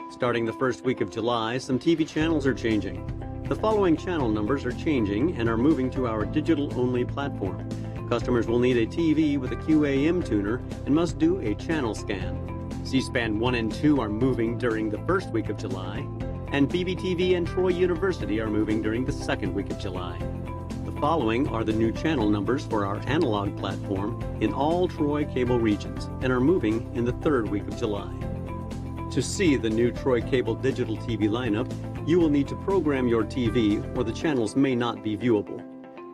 Starting the first week of July, some TV channels are changing. The following channel numbers are changing and are moving to our digital-only platform. Customers will need a TV with a QAM tuner and must do a channel scan. C-SPAN 1 and 2 are moving during the first week of July, and BBTV and Troy University are moving during the second week of July. The following are the new channel numbers for our analog platform in all Troy cable regions and are moving in the third week of July. To see the new Troy Cable digital TV lineup, you will need to program your TV or the channels may not be viewable.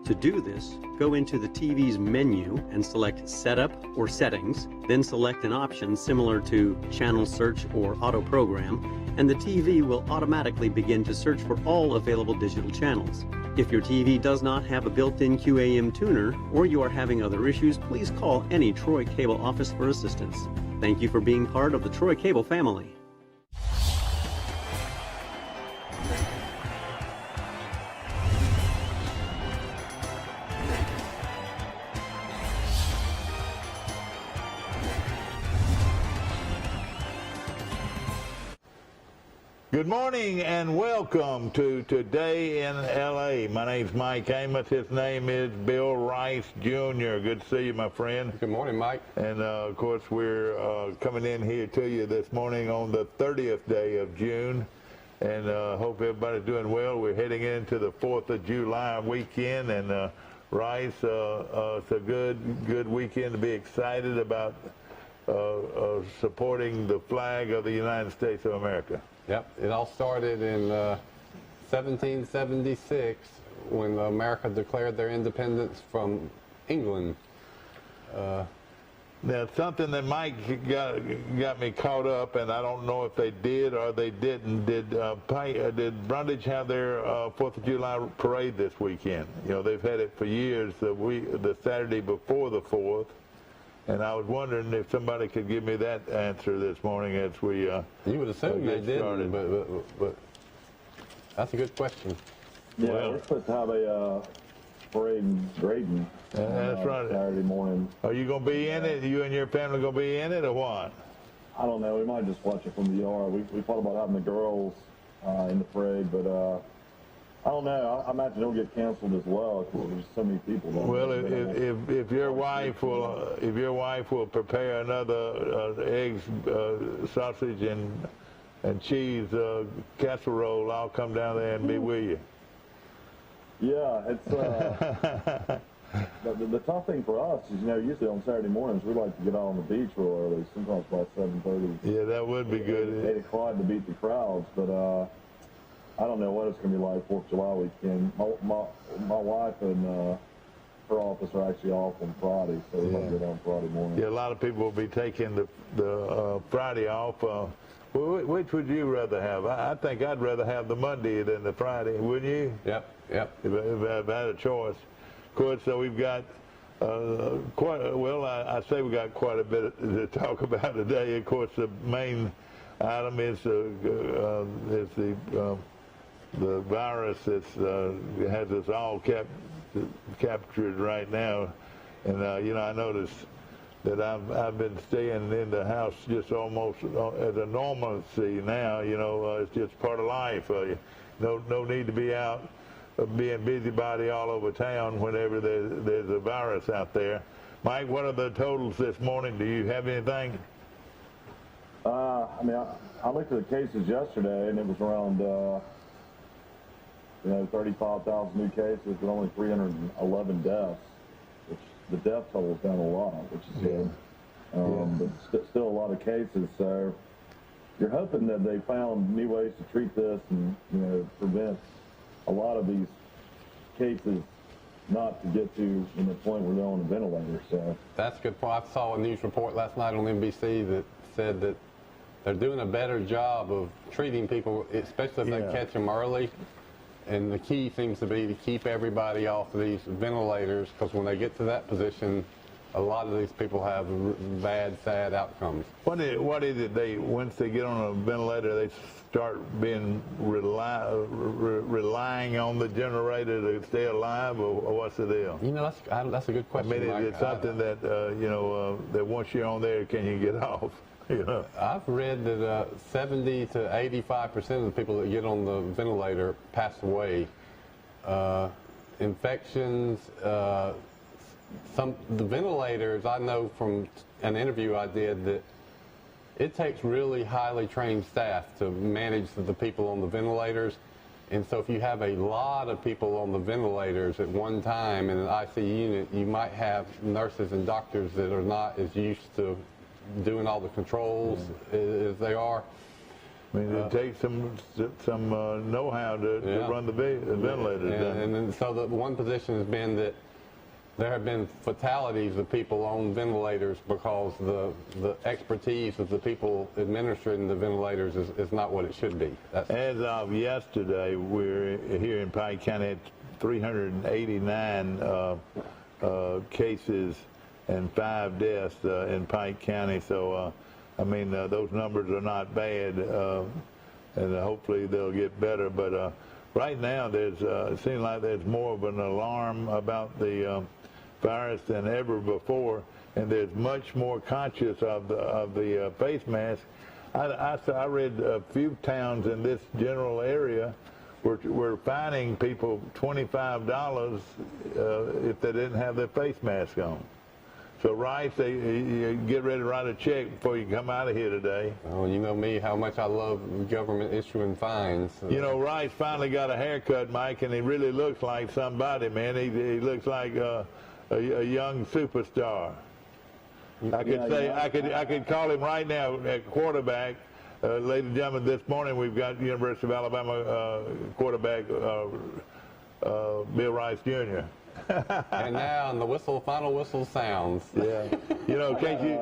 To do this, go into the TV's menu and select Setup or Settings, then select an option similar to Channel Search or Auto Program, and the TV will automatically begin to search for all available digital channels. If your TV does not have a built-in QAM tuner or you are having other issues, please call any Troy Cable office for assistance. Thank you for being part of the Troy Cable family. Good morning and welcome to Today in L.A. My name's Mike Amos. His name is Bill Rice, Jr. Good to see you, my friend. Good morning, Mike. And, of course, we're coming in here to you this morning on the 30th day of June. And hope everybody's doing well. We're heading into the 4th of July weekend. And, Rice, it's a good weekend to be excited about supporting the flag of the United States of America. Yep, it all started in 1776 when America declared their independence from England. Now, something that Mike got me caught up, and I don't know if they did or they didn't. Did Brundage have their 4th of July parade this weekend? You know, they've had it for years, the Saturday before the 4th. And I was wondering if somebody could give me that answer this morning as we You would assume they didn't, but that's a good question. Yeah, we're supposed to have a parade in Drayton that's right. Saturday morning. Are you going to be in it? You and your family going to be in it or what? I don't know. We might just watch it from the yard. We thought about having the girls in the parade, but I don't know. I imagine it'll get canceled as well because there's so many people. Well, if your wife will prepare another eggs, sausage, and cheese casserole, I'll come down there and be with you. Yeah, it's the tough thing for us is, you know, usually on Saturday mornings we like to get out on the beach real early, sometimes by 7:30. Yeah, that would be good. 8 o'clock to beat the crowds, but. I don't know what it's going to be like 4th of July weekend. My wife and her office are actually off on Friday, so we might go down Friday morning. Yeah, a lot of people will be taking the Friday off. Which would you rather have? I think I'd rather have the Monday than the Friday, wouldn't you? Yep. If I had a choice. Of course, so we've got I say we got quite a bit to talk about today. Of course, the main item is the virus that has us all captured right now. And, you know, I noticed that I've been staying in the house just almost as a normalcy now. You know, it's just part of life. No need to be out being busybody all over town whenever there's a virus out there. Mike, what are the totals this morning? Do you have anything? I mean, I looked at the cases yesterday, and it was around 35,000 new cases, but only 311 deaths, which the death total is down a lot, which is good. But still a lot of cases, so you're hoping that they found new ways to treat this and, you know, prevent a lot of these cases not to get to the point where they're on a ventilator. So that's a good point. I saw a news report last night on NBC that said that they're doing a better job of treating people, especially if they catch them early. And the key seems to be to keep everybody off of these ventilators, because when they get to that position, a lot of these people have bad, sad outcomes. What is it? Once they get on a ventilator, they start being relying on the generator to stay alive, or what's the deal? You know, that's a good question. I mean, is it something that that once you're on there, can you get off? You know. I've read that 70 to 85% of the people that get on the ventilator pass away. Infections, the ventilators, I know from an interview I did that it takes really highly trained staff to manage the people on the ventilators. And so if you have a lot of people on the ventilators at one time in an ICU unit, you might have nurses and doctors that are not as used to doing all the controls as they are. I mean, it takes some know-how to run the ventilators. And so the one position has been that there have been fatalities of people on ventilators because the expertise of the people administering the ventilators is not what it should be. As of yesterday, we're here in Pike County at 389 cases and 5 deaths in Pike County. So, I mean, those numbers are not bad, and hopefully they'll get better. But right now, it seems like there's more of an alarm about the virus than ever before, and there's much more conscious of the face mask. I read a few towns in this general area were fining people $25 if they didn't have their face mask on. So Rice, you get ready to write a check before you come out of here today. Oh, you know me, how much I love government issuing fines. You know, Rice finally got a haircut, Mike, and he really looks like somebody, man. He looks like a young superstar. I could call him right now at quarterback. Ladies and gentlemen, this morning we've got University of Alabama quarterback Bill Rice Jr. And now, and the final whistle sounds. Yeah. You know, can't you?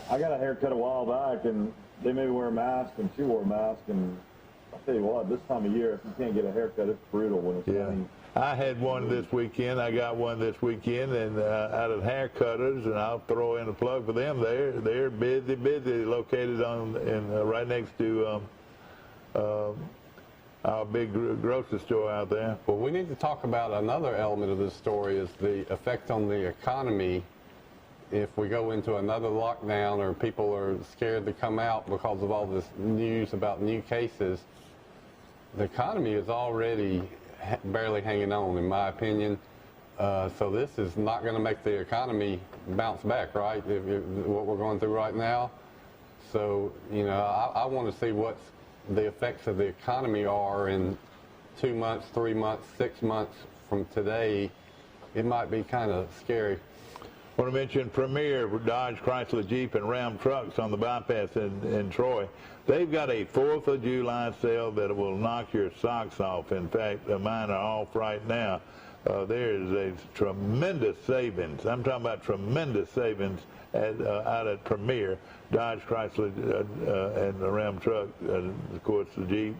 I got a haircut a while back, and they made me wear a mask, and she wore a mask, and I'll tell you what, this time of year, if you can't get a haircut, it's brutal when it's raining. I had one this weekend. I got one this weekend, and out of Hair Cutters, and I'll throw in a plug for them. They're busy, located right next to our big grocery store out there. Well, we need to talk about another element of this story is the effect on the economy if we go into another lockdown or people are scared to come out because of all this news about new cases. The economy is already barely hanging on, in my opinion. So this is not going to make the economy bounce back, right? What we're going through right now. So, you know, I want to see what the effects of the economy are in 2 months, 3 months, 6 months from today. It might be kind of scary. I want to mention Premier, Dodge, Chrysler, Jeep, and Ram trucks on the bypass in Troy. They've got a 4th of July sale that will knock your socks off. In fact, mine are off right now. There is a tremendous savings. I'm talking about tremendous savings out at Premier, Dodge, Chrysler, and the Ram truck, and of course the Jeep.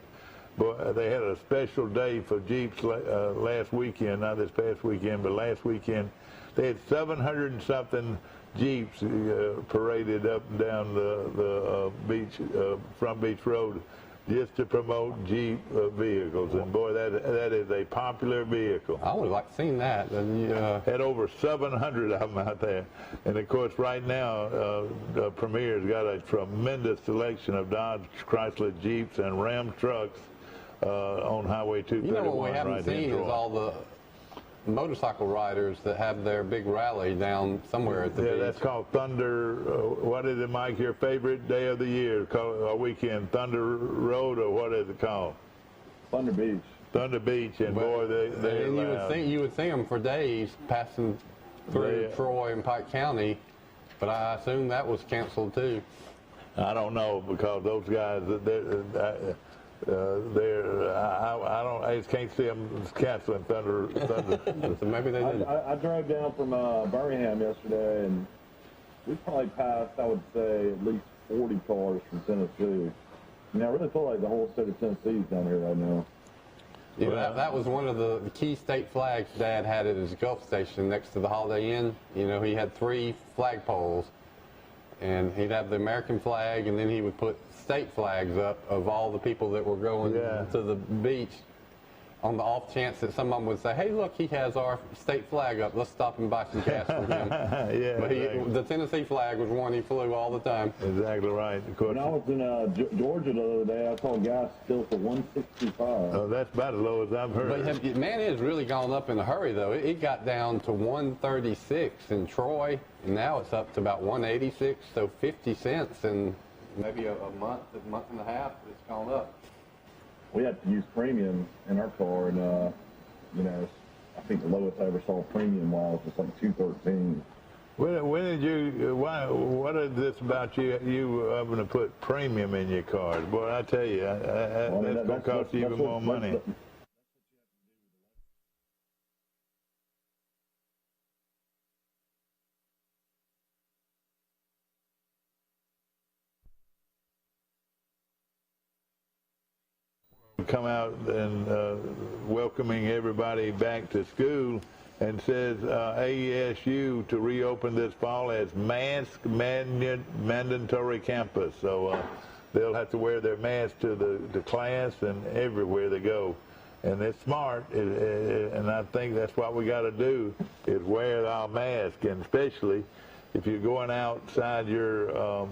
But they had a special day for Jeeps last weekend, not this past weekend, but last weekend. They had 700 and something Jeeps paraded up and down the beach, Front Beach Road, just to promote Jeep vehicles. And boy, that is a popular vehicle. I would like to see that. Had over 700 of them out there. And of course, right now, Premier's got a tremendous selection of Dodge, Chrysler, Jeeps, and Ram trucks on Highway 231. You know what we haven't right seen is all the motorcycle riders that have their big rally down somewhere at the beach. Yeah, that's called Thunder. What is it, Mike? Your favorite day of the year, weekend? Thunder Road, or what is it called? Thunder Beach. Thunder Beach, and boy, they're loud. You would see them for days passing through Troy and Pike County, but I assume that was canceled too. I don't know, because those guys, I just can't see them canceling Thunder. So maybe they didn't. I drove down from Birmingham yesterday, and we probably passed, I would say, at least 40 cars from Tennessee. I mean, I really feel like the whole state of Tennessee is down here right now. Yeah, that was one of the key state flags Dad had at his Gulf station next to the Holiday Inn. You know, he had 3 flagpoles, and he'd have the American flag, and then he would put state flags up of all the people that were going to the beach. on the off chance that someone would say, hey, look, he has our state flag up. Let's stop and buy some gas from him. Yeah, but exactly. the Tennessee flag was one he flew all the time. Exactly right. Of course. When I was in Georgia the other day, I saw gas still for $1.65. Oh, that's about as low as I've heard. But man, it has really gone up in a hurry, though. It got down to $1.36 in Troy, and now it's up to about $1.86, so 50 cents in maybe a month and a half. It's gone up. We had to use premium in our car, and you know, I think the lowest I ever saw premium wise was like $2.13. When did you? What is this about you having to put premium in your cars? Boy, I tell you, that's going to cost you even more money. Come out and welcoming everybody back to school, and says AESU to reopen this fall as mask mandatory campus. So they'll have to wear their mask to the class and everywhere they go. And it's smart, and I think that's what we got to do, is wear our mask, and especially if you're going outside your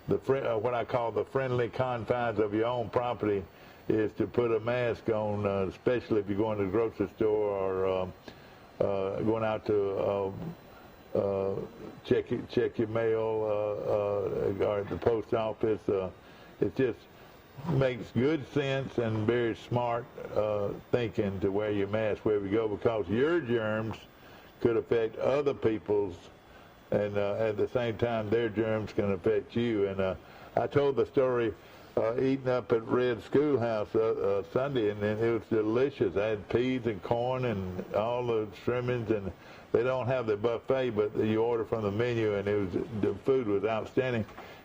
what I call the friendly confines of your own property, is to put a mask on, especially if you're going to the grocery store or going out to check your mail or at the post office. It just makes good sense and very smart thinking to wear your mask wherever you go, because your germs could affect other people's, and at the same time their germs can affect you. And I told the story eating up at Red Schoolhouse Sunday, and it was delicious. I had peas and corn and all the trimmings, and they don't have the buffet, but you order from the menu, and the food was outstanding.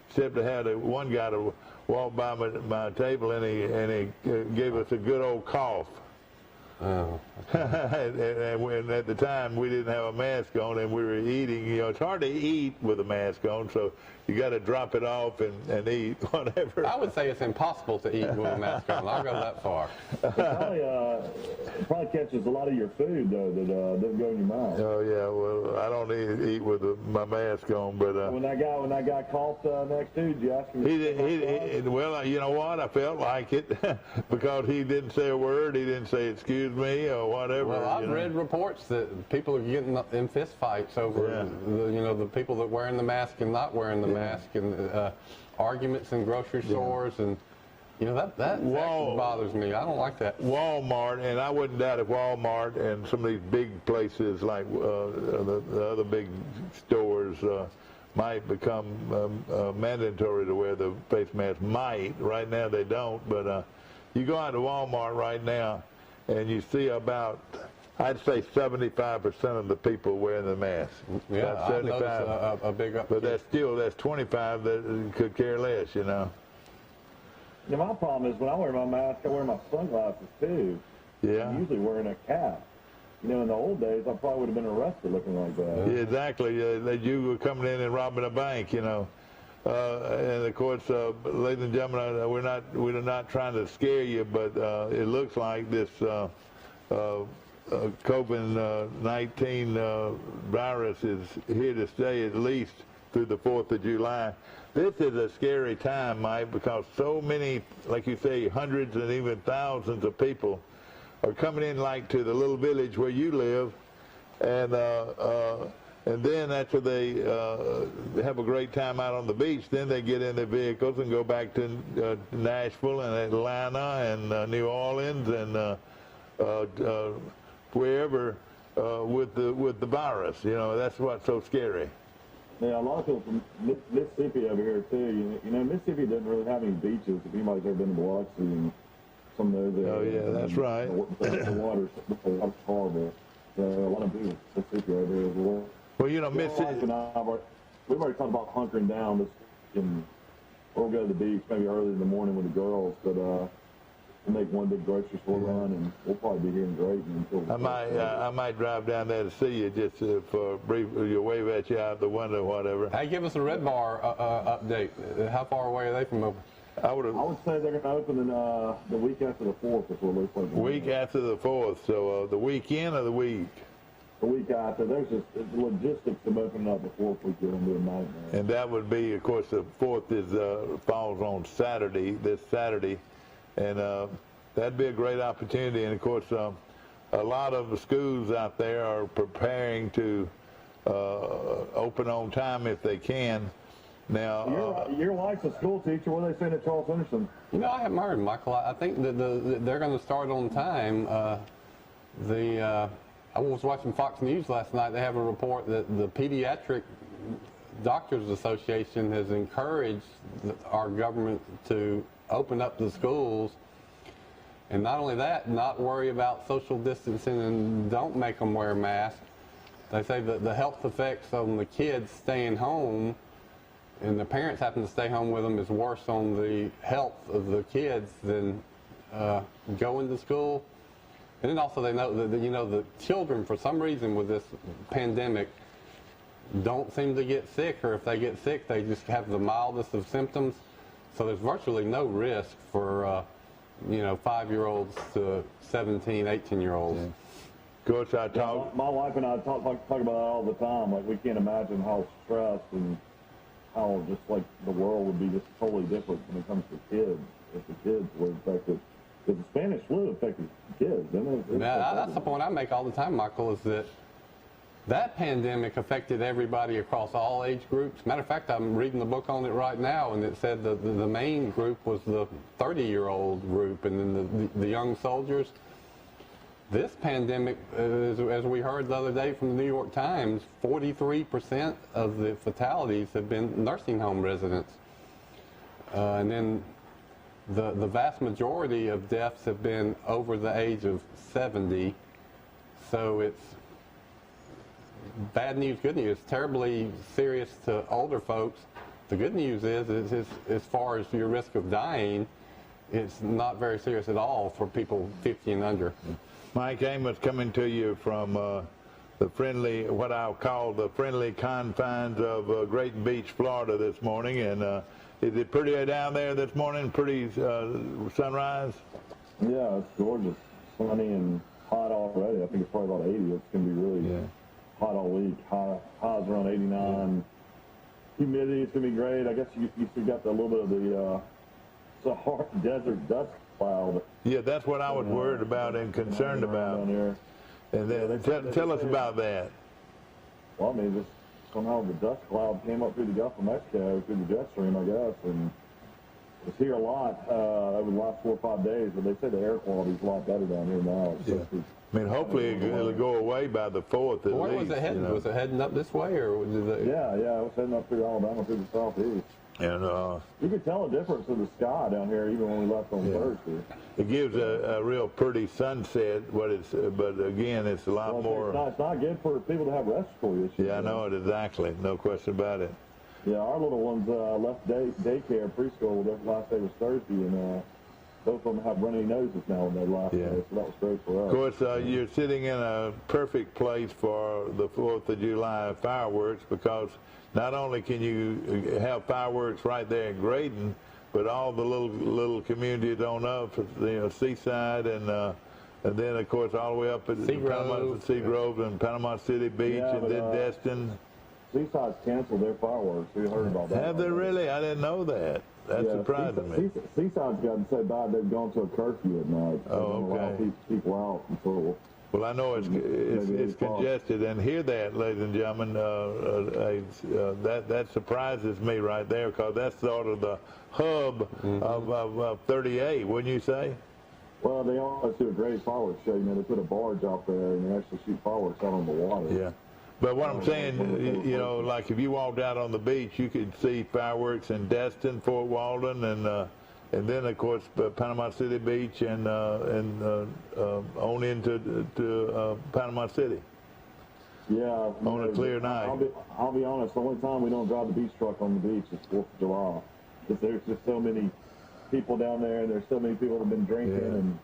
Except I had one guy to walk by my table, and he gave us a good old cough. Oh. And at the time we didn't have a mask on, and we were eating. You know, it's hard to eat with a mask on, so you got to drop it off and eat whatever. I would say it's impossible to eat with a mask on. I'll go that far. It probably catches a lot of your food though that doesn't go in your mouth. Oh yeah, well I don't eat with my mask on, but when that guy coughed next to you, did you ask him? Well, you know what? I felt like it because he didn't say a word. He didn't say excuse me or whatever. Well, I've read reports that people are getting in fist fights over the people that wearing the mask and not wearing the mask, and arguments in grocery stores, and that actually bothers me. I don't like that. Walmart, and I wouldn't doubt if Walmart and some of these big places like the other big stores might become mandatory to wear the face mask. Might. Right now they don't, but you go out to Walmart right now and you see about, I'd say 75% of the people wearing the mask. Yeah, I noticed a big uptick. But that's 25 that could care less, you know. Yeah, my problem is when I wear my mask, I wear my sunglasses too. Yeah. I'm usually wearing a cap. In the old days, I probably would have been arrested looking like that. Yeah, exactly. You were coming in and robbing a bank, and of course, ladies and gentlemen, we're not trying to scare you, but it looks like this COVID-19 virus is here to stay at least through the 4th of July. This is a scary time, Mike, because so many, like you say, hundreds and even thousands of people are coming in, like to the little village where you live, and then after they have a great time out on the beach, then they get in their vehicles and go back to Nashville and Atlanta and New Orleans and wherever with the virus. That's what's so scary. Yeah, a lot of people from Mississippi over here too. Mississippi doesn't really have any beaches. If anybody's ever been to Biloxi and some of those. Oh yeah, that's right. The water's horrible. So a lot of people from Mississippi over here as well. Well, Mississippi. We've already talked about hunkering down. We'll go to the beach maybe early in the morning with the girls, but we'll make one big grocery store run, and we'll probably be here in Drayton until. I might drive down there to see you just for a brief. You'll wave at you out the window, or whatever. Hey, give us a Red Bar update. How far away are they from open? I would say they're going to open in the week after the 4th is what it looks like. Week after the 4th, so the weekend of the week. The week after. There's just logistics of opening up the 4th weekend will be a nightmare. And that would be, of course, the 4th is falls on Saturday, this Saturday, and that'd be a great opportunity. And of course, a lot of the schools out there are preparing to open on time if they can. Now, your wife's a school teacher. What are they saying at Charles Henderson? You know, I haven't heard, Michael. I think that they're going to start on time. I was watching Fox News last night. They have a report that the Pediatric Doctors Association has encouraged our government to open up the schools. And not only that, not worry about social distancing and don't make them wear masks. They say that the health effects on the kids staying home and the parents having to stay home with them is worse on the health of the kids than going to school. And then also they know that, you know, the children, for some reason with this pandemic, don't seem to get sick, or if they get sick, they just have the mildest of symptoms. So there's virtually no risk for, you know, 5-year-olds to 17, 18-year-olds. of course, my wife and I talk about that all the time. Like, we can't imagine how stressed and how just like the world would be just totally different when it comes to kids, if the kids were affected. Because the Spanish flu affected kids. Yeah, that's the point I make all the time, Michael, is that that pandemic affected everybody across all age groups. Matter of fact, I'm reading the book on it right now, and it said that the main group was the 30-year-old group, and then the young soldiers. This pandemic, as we heard the other day from the New York Times, 43% of the fatalities have been nursing home residents. And then the vast majority of deaths have been over the age of 70. So it's bad news, good news. Terribly serious to older folks. The good news is as far as your risk of dying, it's not very serious at all for people 50 and under. Mike Amos coming to you from the friendly, what I'll call the friendly confines of Grayton Beach, Florida this morning. And is it pretty down there this morning? Pretty sunrise? Yeah, it's gorgeous. Sunny and hot already. I think it's probably about 80. It's going to be really hot all week. Highs around 89. Humidity is going to be great. I guess you still got a little bit of the Sahara desert dust cloud. Yeah, that's what I was worried about and concerned about. And then tell us about that. Well, I mean, just somehow the dust cloud came up through the Gulf of Mexico, through the jet stream, I guess, and it's here a lot over the last 4 or 5 days, but they say the air quality is a lot better down here now. I mean, hopefully it'll go away by the 4th at least. Where was it heading? You know? Was it heading up this way, or was it? Yeah, it was heading up through Alabama, through the southeast. And you could tell a difference in the sky down here even when we left on Thursday. It gives a real pretty sunset, but again, it's a lot more. It's not good for people to have respiratory issues. Yeah, I know it exactly. No question about it. Yeah, our little ones left daycare, preschool. Their last day was Thursday, and both of them have runny noses now on their last day, so that was great for us. Of course, you're sitting in a perfect place for the 4th of July fireworks, because not only can you have fireworks right there in Grayton, but all the little communities on up, Seaside, and then of course all the way up at Seagrove and Panama City Beach, and then Destin. Seaside's canceled their fireworks. We heard about that. Have they really? I didn't know that. That's surprising me. Seaside's gotten so bad they've gone to a curfew at night. Oh, okay. Allow people out until. Well, I know it's congested, and hear that, ladies and gentlemen, that surprises me right there, because that's sort of the hub of 38, wouldn't you say? Well, they always do a great fireworks show. They put a barge out there and they actually shoot fireworks out on the water. Yeah. But what I'm saying, like if you walked out on the beach, you could see fireworks in Destin, Fort Walton, and then of course Panama City Beach, and on into Panama City. Yeah. On a clear night. I'll be honest. The only time we don't drive the beach truck on the beach is 4th of July. Because there's just so many people down there, and there's so many people that have been drinking, and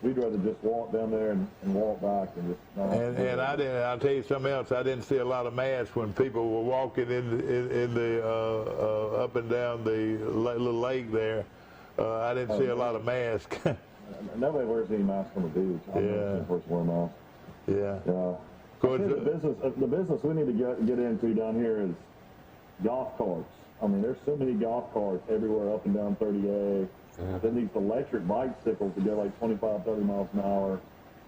we'd rather just walk down there and walk back and just. And I'll tell you something else. I didn't see a lot of masks when people were walking in the up and down the little lake there. I didn't see a lot of masks. Nobody wears any masks on the beach. I'm not the first to wear a mask. Yeah. The business we need to get into down here is golf carts. I mean, there's so many golf carts everywhere up and down 30A. Then these electric bicycles that go like 25, 30 miles an hour.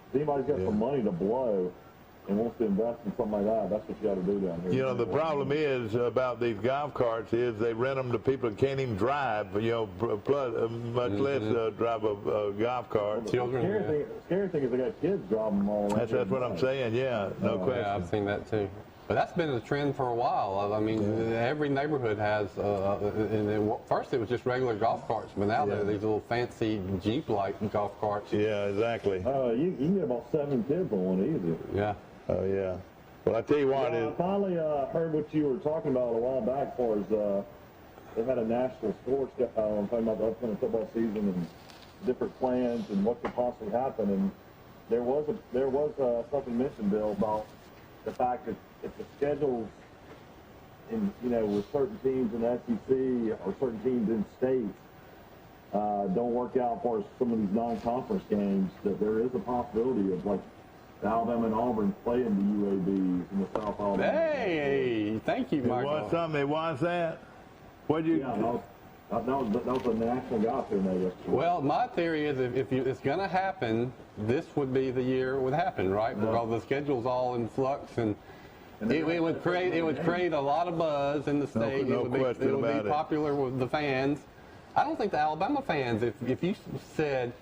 If anybody's got some money to blow and wants to invest in something like that, that's what you got to do down here. You know, the problem is about these golf carts is they rent them to people that can't even drive, you know, much less drive a golf cart. The scary thing is they got kids driving them all around. That's what I'm saying, no question. Yeah, I've seen that too. But that's been a trend for a while. I mean, every neighborhood has, first it was just regular golf carts, but now there are these little fancy Jeep-like golf carts. Yeah, exactly. You can get about 7 kids on one easy. Yeah. Oh, yeah. Well, I tell you what. I finally heard what you were talking about a while back as far as they had a national sports guy on talking about the upcoming football season and different plans and what could possibly happen. And there was something mentioned, Bill, about the fact that if the schedules in, with certain teams in the SEC or certain teams in states don't work out as far as some of these non-conference games, that there is a possibility of like Alabama and Auburn playing the UABs in the South Alabama. Hey, thank you, Michael. It was something. It was that. What you? Yeah, that was a national golf there yesterday. Well, my theory is if it's going to happen, this would be the year it would happen, right? Yeah. Because the schedule's all in flux, and it would create a lot of buzz in the state. No it would be popular with the fans. I don't think the Alabama fans, if you said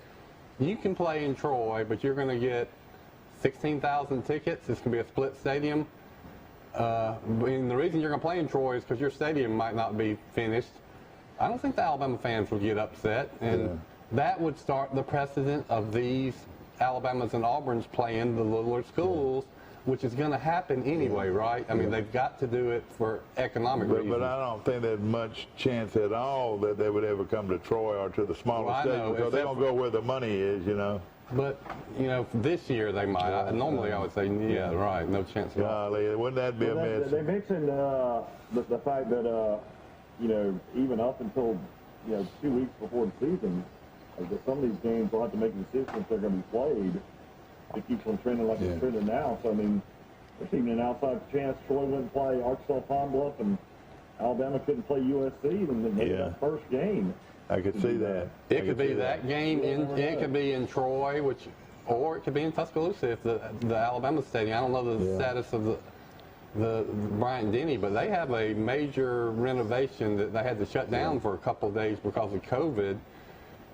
you can play in Troy, but you're going to get 16,000 tickets, it's going to be a split stadium. And the reason you're going to play in Troy is because your stadium might not be finished. I don't think the Alabama fans would get upset, and that would start the precedent of these Alabamas and Auburns playing the littler schools, which is going to happen anyway, right? I mean, they've got to do it for economic reasons. But I don't think there's much chance at all that they would ever come to Troy or to the smaller stadium, because they don't go where the money is, But, this year they might. Normally I would say, right, no chance at all. Golly, wouldn't that be a mess? They mentioned the fact that, even up until, 2 weeks before the season, that some of these games will have to make a decision if they're going to be played to keep them trending like they're trending now. So, I mean, there's even an outside chance Troy wouldn't play Arkansas Pine Bluff and Alabama couldn't play USC in the first game. I could see that. It could be that game. It could be in Troy, or it could be in Tuscaloosa if the Alabama Stadium. I don't know the status of the Bryant-Denny, but they have a major renovation that they had to shut down for a couple of days because of COVID,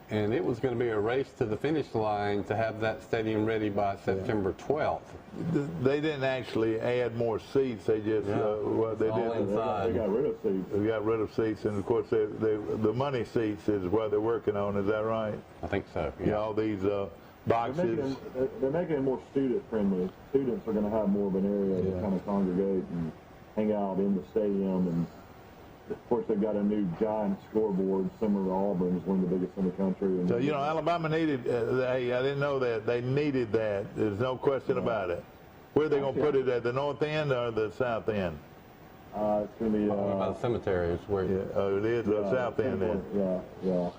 and it was going to be a race to the finish line to have that stadium ready by September 12th. They didn't actually add more seats. They just they did. Inside. They got rid of seats. They got rid of seats, and of course, the money seats is what they're working on. Is that right? I think so. Yeah, all these boxes. They're making it more student friendly. Students are going to have more of an area to kind of congregate and hang out in the stadium. And of course, they've got a new giant scoreboard, similar to Auburn's, one of the biggest in the country. And So, Alabama needed, hey, I didn't know that. They needed that. There's no question about it. Where are they going to put it, at the north end or the south end? It's going to be... by the cemetery is where... it is the south end then. Yeah.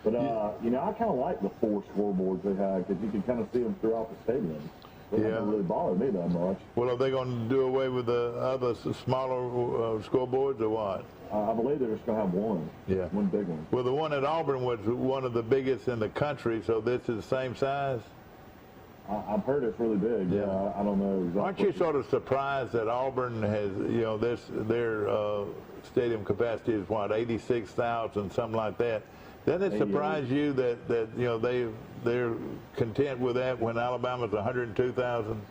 But, I kind of like the 4 scoreboards they had because you can kind of see them throughout the stadium. They don't really bother me that much. Well, are they going to do away with the other smaller scoreboards or what? I believe they're just going to have one. Yeah. One big one. Well, the one at Auburn was one of the biggest in the country, so this is the same size? I've heard it's really big. Yeah. I don't know exactly. Aren't you sort of surprised that Auburn has, their stadium capacity is what, 86,000, something like that? Doesn't it surprise you that they're content with that when Alabama's 102,000?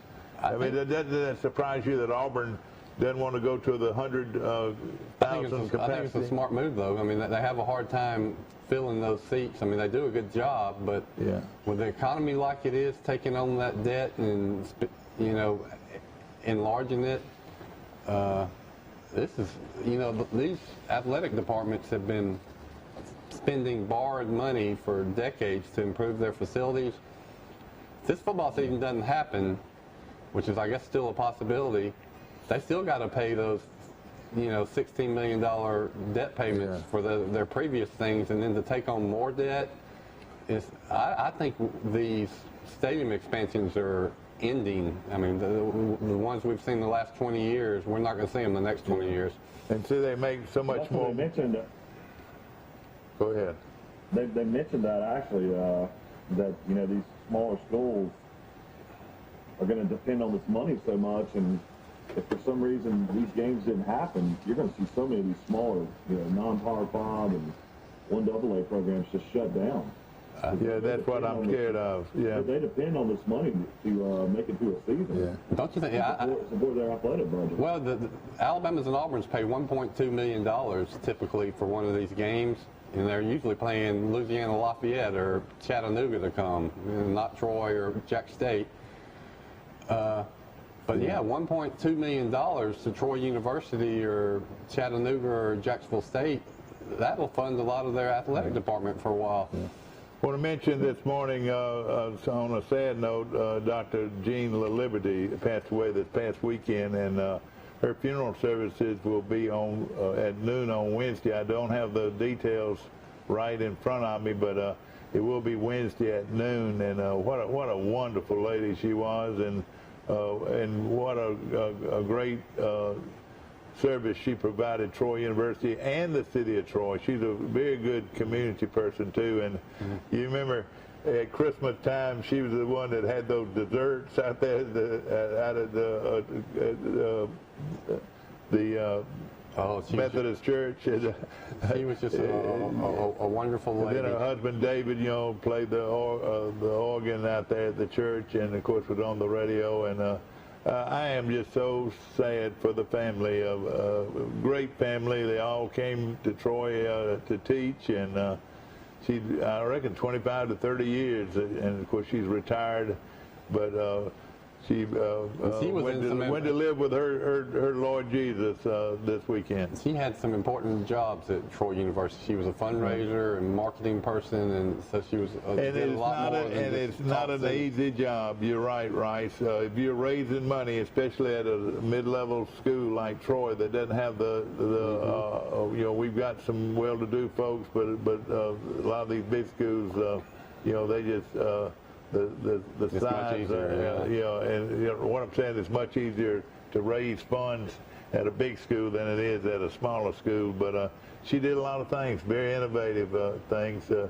I mean, doesn't that surprise you that Auburn doesn't want to go to the 100,000 capacity? I think it's a smart move, though. I mean, they have a hard time filling those seats. I mean, they do a good job, but with the economy like it is, taking on that debt and, enlarging it, this is, these athletic departments have been spending borrowed money for decades to improve their facilities. If this football season doesn't happen, which is, I guess, still a possibility, they still got to pay those you know, $16 million debt payments for their previous things, and then to take on more debt is, I think these stadium expansions are ending. I mean, the ones we've seen the last 20 years, we're not going to see them the next 20 years. And so they make so much more. They mentioned, Go ahead. they mentioned that actually, that, you know, these smaller schools are going to depend on this money so much, and if for some reason these games didn't happen, you're going to see so many of these smaller, you know, non-Power 5 and 1AA programs just shut down. Yeah, that's what I'm scared of. Yeah, they depend on this money to make it through a season. Yeah. Don't you think? Support their athletic budget. Well, the Alabama's and Auburn's pay $1.2 million typically for one of these games, and they're usually playing Louisiana Lafayette or Chattanooga to come, not Troy or Jack State. But yeah, $1.2 million to Troy University or Chattanooga or Jacksonville State, that'll fund a lot of their athletic department for a while. Yeah. I want to mention this morning, on a sad note, Dr. Jean LaLiberty passed away this past weekend, and her funeral services will be on at noon on Wednesday. I don't have the details right in front of me, but it will be Wednesday at noon. And what a wonderful lady she was, and what a great service she provided Troy University and the city of Troy. She's a very good community person too, and you remember at Christmas time she was the one that had those desserts out there out of the Methodist Church. She was just a wonderful lady. And then her husband David, you know, played the organ out there at the church, and of course was on the radio. And I am just so sad for the family. Great family. They all came to Troy to teach, and I reckon 25 to 30 years. And of course she's retired, but she went to live with her Lord Jesus this weekend. She had some important jobs at Troy University. She was a fundraiser and marketing person, and so she was did a lot more than and it's not an easy job. You're right, Rice. If you're raising money, especially at a mid-level school like Troy that doesn't have the you know, we've got some well-to-do folks, but a lot of these big schools, you know, they just the it's size, much easier, you know, and you know, what I'm saying is much easier to raise funds at a big school than it is at a smaller school. But she did a lot of things, very innovative things to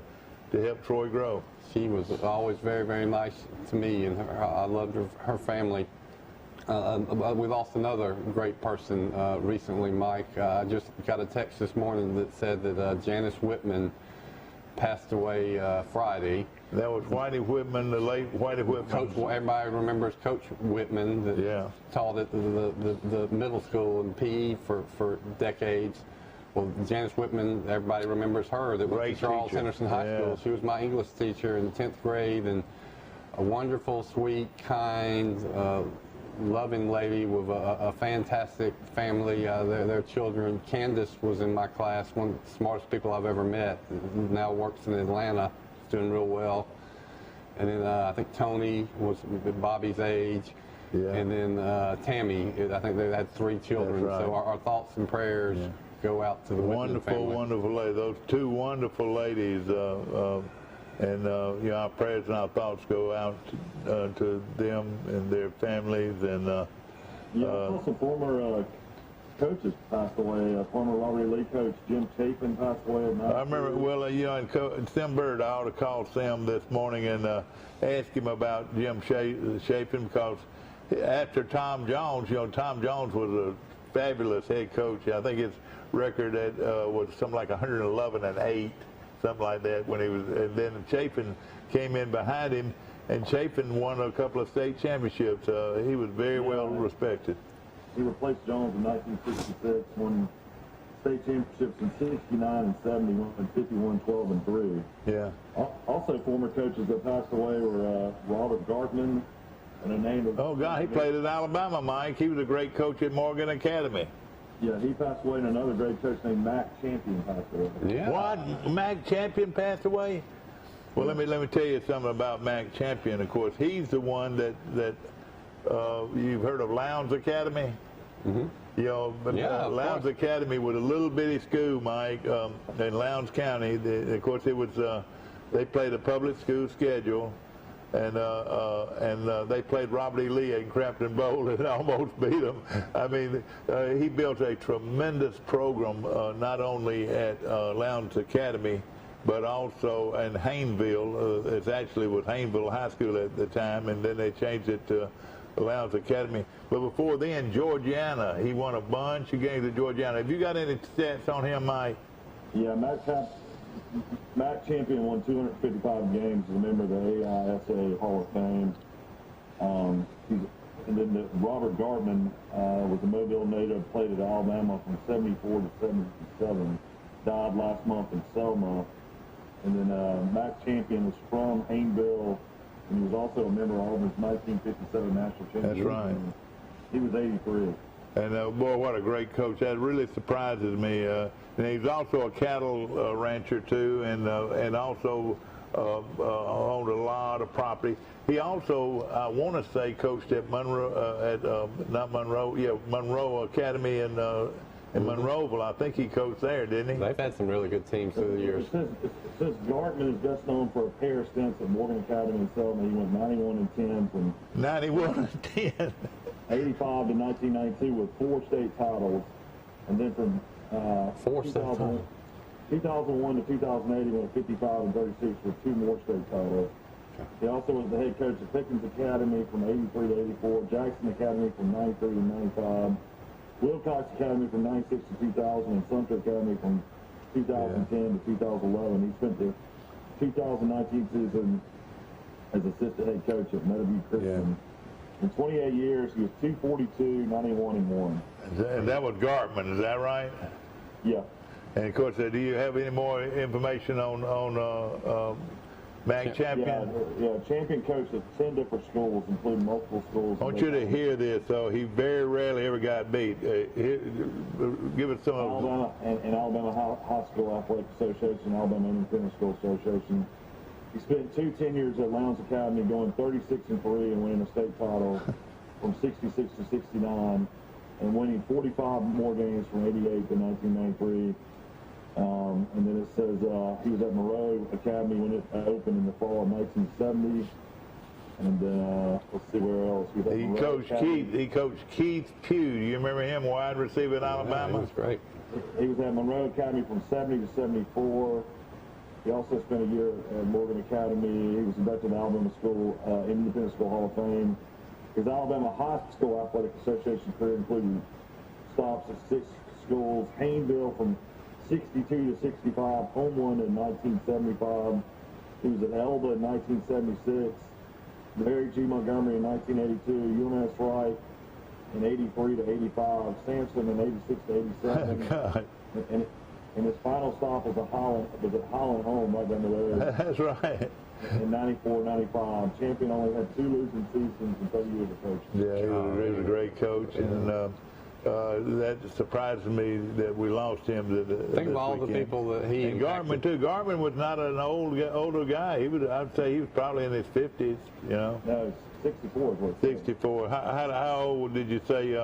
help Troy grow. She was always very, very nice to me, and I loved her family. We lost another great person recently, Mike. I just got a text this morning that said that Janice Whitman passed away Friday. That was Whitey Whitman, the late Whitey Whitman. Coach, everybody remembers Coach Whitman that taught at the middle school in PE for decades. Well, Janice Whitman, everybody remembers her. That went to Charles Henderson High School. She was my English teacher in the 10th grade, and a wonderful, sweet, kind, loving lady with a fantastic family. Their children. Candace was in my class, one of the smartest people I've ever met. Now works in Atlanta, doing real well. And then I think Tony was Bobby's age. Yeah. And then Tammy, I think they had 3 children. Right. So our thoughts and prayers go out to the wonderful, wonderful lady. Those 2 wonderful ladies. And you know, our prayers and our thoughts go out to them and their families. And also former coaches passed away. Former Lottery League coach Jim Chapin passed away. I remember. Well, you know, and Sim Bird, I ought to call Sim this morning and ask him about Jim Chapin, because after Tom Jones, you know, Tom Jones was a fabulous head coach. I think his record was something like 111-8. Something like that when he was, and then Chapin came in behind him, and Chapin won a couple of state championships. He was very well respected. He replaced Jones in 1966, won state championships in 69 and 70, won 51, 12, and 3. Yeah. Also, former coaches that passed away were Robert Gartman, and a name of. Oh God, he played at Alabama, Mike. He was a great coach at Morgan Academy. Yeah, he passed away, and another great coach named Mac Champion passed away. Yeah. What? Mac Champion passed away? Well, let me tell you something about Mac Champion. Of course, he's the one that you've heard of Lowndes Academy. Mm-hmm. You know, but Lowndes Academy was a little bitty school, Mike, in Lowndes County. Of course, it was they played a public school schedule, and they played Robert E. Lee in Crampton Bowl and almost beat them. I mean, he built a tremendous program, not only at Lowndes Academy, but also in Hayneville. It actually was Hayneville High School at the time, and then they changed it to Lowndes Academy. But before then, Georgiana, he won a bunch of games at Georgiana. Have you got any stats on him, Mike? Yeah, Mac Champion won 255 games as a member of the AISA Hall of Fame. And then Robert Gartman was a Mobile native, played at Alabama from 74 to 77, died last month in Selma. And then Mac Champion was from Hayneville, and he was also a member of Auburn's 1957 national championship. That's right. He was 83. And boy, what a great coach! That really surprises me. And he's also a cattle rancher too, and also owned a lot of property. He also, I want to say, coached at Monroe, Monroe Academy in Monroeville. I think he coached there, didn't he? They've had some really good teams through the years. It says Gartman is best known for a pair of stints at Morgan Academy in Selma. He went 91-10 from 91-10. 85 to 1992 with 4 state titles, and then from 2001 to 2008 he went 55-36 with 2 more state titles. He also was the head coach of Pickens Academy from 83 to 84, Jackson Academy from 93 to 95, Wilcox Academy from 96 to 2000, and Sumter Academy from 2010 to 2011. He spent the 2019 season as assistant head coach at Meadowview Christian. In 28 years, he was 242, 91, and 1. And that was Gartman, is that right? Yeah. And of course, do you have any more information on Mac Champion? Yeah, Champion coached at 10 different schools, including multiple schools. I want you to hear this, though. He very rarely ever got beat. Give us some of Alabama and Alabama High School Athletic Association, Alabama Independent School Association. He spent 2 tenures at Lowndes Academy, going 36-3 and winning a state title from 66 to 69, and winning 45 more games from 88 to 1993. And then it says he was at Monroe Academy when it opened in the fall of 1970. And then let's see where else. He coached Keith Pugh. Do you remember him, wide receiver at Alabama? He was great. He was at Monroe Academy from 70 to 74. He also spent a year at Morgan Academy. He was inducted to Alabama School, Independent School Hall of Fame. His Alabama High School Athletic Association career included stops at 6 schools. Hayneville from 62 to 65, home run in 1975. He was at Elba in 1976. Mary G. Montgomery in 1982. UMass Wright in 83 to 85. Sampson in 86 to 87. God. And his final stop was at Holland Home right down the road. That's right. In 94, 95. Champion only had 2 losing seasons in 30 years of coaching. Yeah, he was a great coach, and that surprised me that we lost him. Think of all the people that he and Gartman too. Gartman was not an older guy. I'd say he was probably in his 50s. You know. No, 64 is what. 64. How old did you say?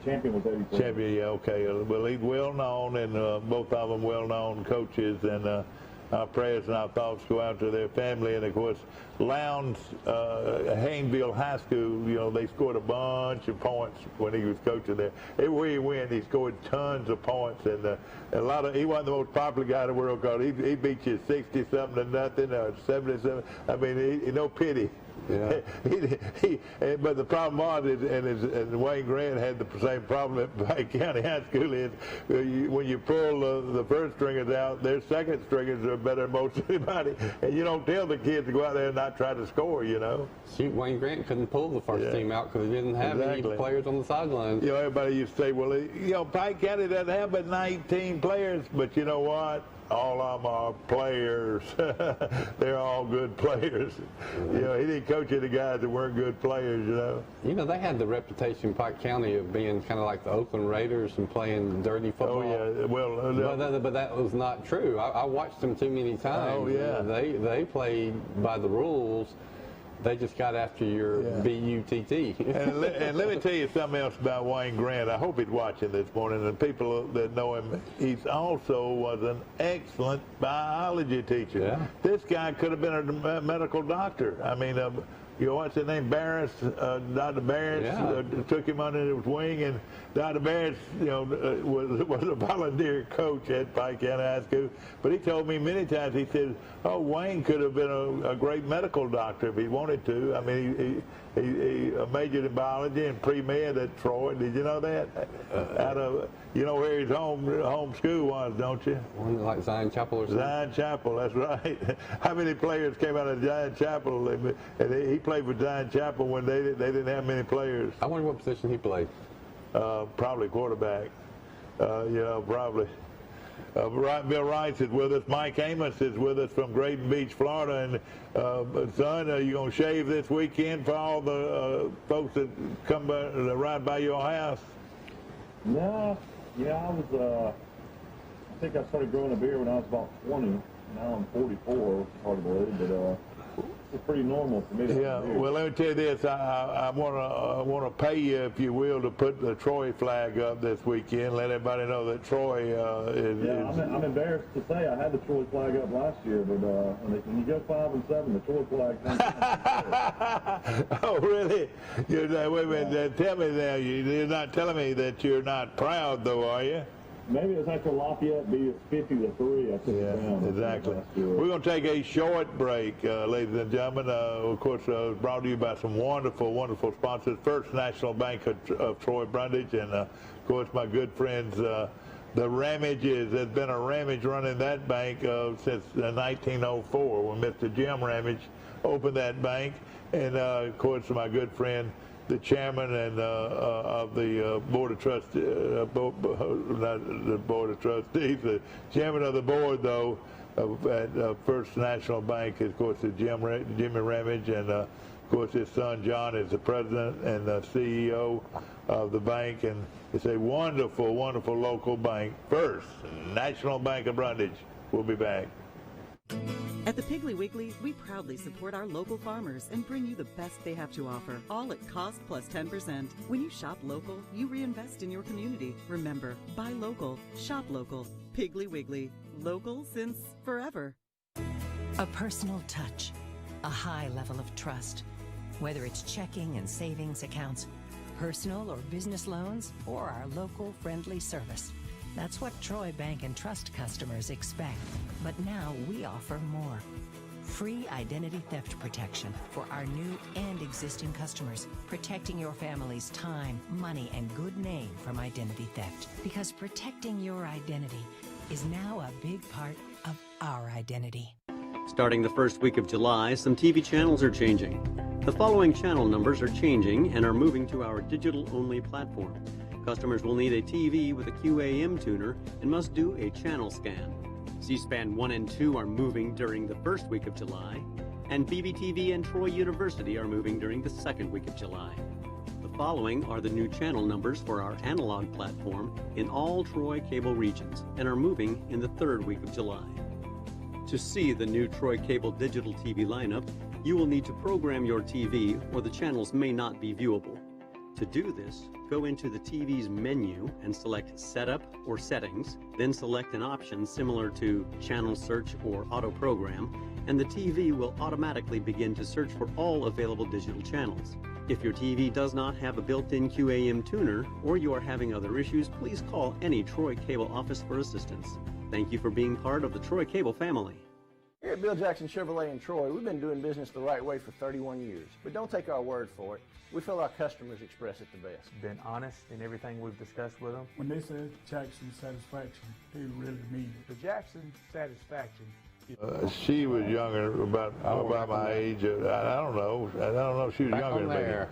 Champion was 84. Champion, yeah, okay. Well, he's well known, and both of them well known coaches, and our prayers and our thoughts go out to their family. And of course, Lowndes, Hayneville High School, you know, they scored a bunch of points when he was coaching there. Everywhere he went, he scored tons of points, and he wasn't the most popular guy in the world, because he beat you 60-something to nothing, or 77. I mean, no pity. Yeah. But the problem was, and Wayne Grant had the same problem at Pike County High School, is when you pull the first stringers out, their second stringers are better than most anybody. And you don't tell the kids to go out there and not try to score, you know. Shoot, Wayne Grant couldn't pull the first team out because he didn't have any players on the sidelines. You know, everybody used to say, well, you know, Pike County doesn't have but 19 players, but you know what? All of them are players. They're all good players. You know, he didn't coach any guys that weren't good players, you know. You know, they had the reputation in Pike County of being kind of like the Oakland Raiders and playing dirty football. Oh, yeah. Well, but that was not true. I watched them too many times. Oh, yeah. They played by the rules. They just got after your B-U-T-T. and let me tell you something else about Wayne Grant. I hope he's watching this morning. And people that know him, he's also was an excellent biology teacher. Yeah. This guy could have been a medical doctor. I mean, you know, what's his name? Barris, Dr. Barris took him under his wing, and Dr. Barris, you know, was a volunteer coach at Pike County High School. But he told me many times, he said, "Oh, Wayne could have been a great medical doctor if he wanted to." I mean, he majored in biology and pre-med at Troy. Did you know that? Out of, you know where his home school was, don't you? Like Zion Chapel or something? Zion Chapel, that's right. How many players came out of Zion Chapel? And he played for Zion Chapel when they didn't have many players. I wonder what position he played. Probably quarterback. You know, probably. Bill Rice is with us. Mike Amos is with us from Graydon Beach, Florida. And son, are you going to shave this weekend for all the folks that come by, that ride by your house? No, yeah, I think I started growing a beard when I was about 20. Now I'm 44, which is hard to believe, but it's pretty normal for me to have a beard. Well, let me tell you this. I want to pay you, if you will, to put the Troy flag up this weekend. Let everybody know that Troy is. Yeah, I'm embarrassed to say I had the Troy flag up last year, but when you go 5-7, the Troy flag comes down. Oh, really? Wait a minute. Tell me now. You're not telling me that you're not proud, though, are you? Maybe it's after Lafayette beat us 50-3. I think. Yeah, exactly. We're going to take a short break, ladies and gentlemen. Of course, brought to you by some wonderful, wonderful sponsors. First National Bank of Troy Brundage, and of course, my good friends, the Ramages. There's been a Ramage running that bank since 1904, when Mr. Jim Ramage opened that bank, and of course, my good friend, the chairman and of the board of trustees, not the board of trustees, the chairman of the board, though, at First National Bank, of course, is Jimmy Ramage, and of course his son John is the president and the CEO of the bank, and it's a wonderful, wonderful local bank. First National Bank of Brundage. We'll be back. At the Piggly Wiggly, we proudly support our local farmers and bring you the best they have to offer, all at cost plus 10%. When you shop local, you reinvest in your community. Remember, buy local, shop local. Piggly Wiggly, local since forever. A personal touch, a high level of trust. Whether it's checking and savings accounts, personal or business loans, or our local friendly service. That's what Troy Bank and Trust customers expect. But now we offer more. Free identity theft protection for our new and existing customers, protecting your family's time, money, and good name from identity theft. Because protecting your identity is now a big part of our identity. Starting the first week of July, some TV channels are changing. The following channel numbers are changing and are moving to our digital-only platform. Customers will need a TV with a QAM tuner and must do a channel scan. C-SPAN 1 and 2 are moving during the first week of July, and BBTV and Troy University are moving during the second week of July. The following are the new channel numbers for our analog platform in all Troy cable regions and are moving in the third week of July. To see the new Troy Cable digital TV lineup, you will need to program your TV or the channels may not be viewable. To do this, go into the TV's menu and select Setup or Settings, then select an option similar to Channel Search or Auto Program, and the TV will automatically begin to search for all available digital channels. If your TV does not have a built-in QAM tuner or you are having other issues, please call any Troy Cable office for assistance. Thank you for being part of the Troy Cable family. Here at Bill Jackson Chevrolet in Troy, we've been doing business the right way for 31 years. But don't take our word for it. We feel our customers express it the best. Been honest in everything we've discussed with them. When they say Jackson Satisfaction, they really mean it. The Jackson Satisfaction. She was younger, about my age. I don't know. She was Back younger than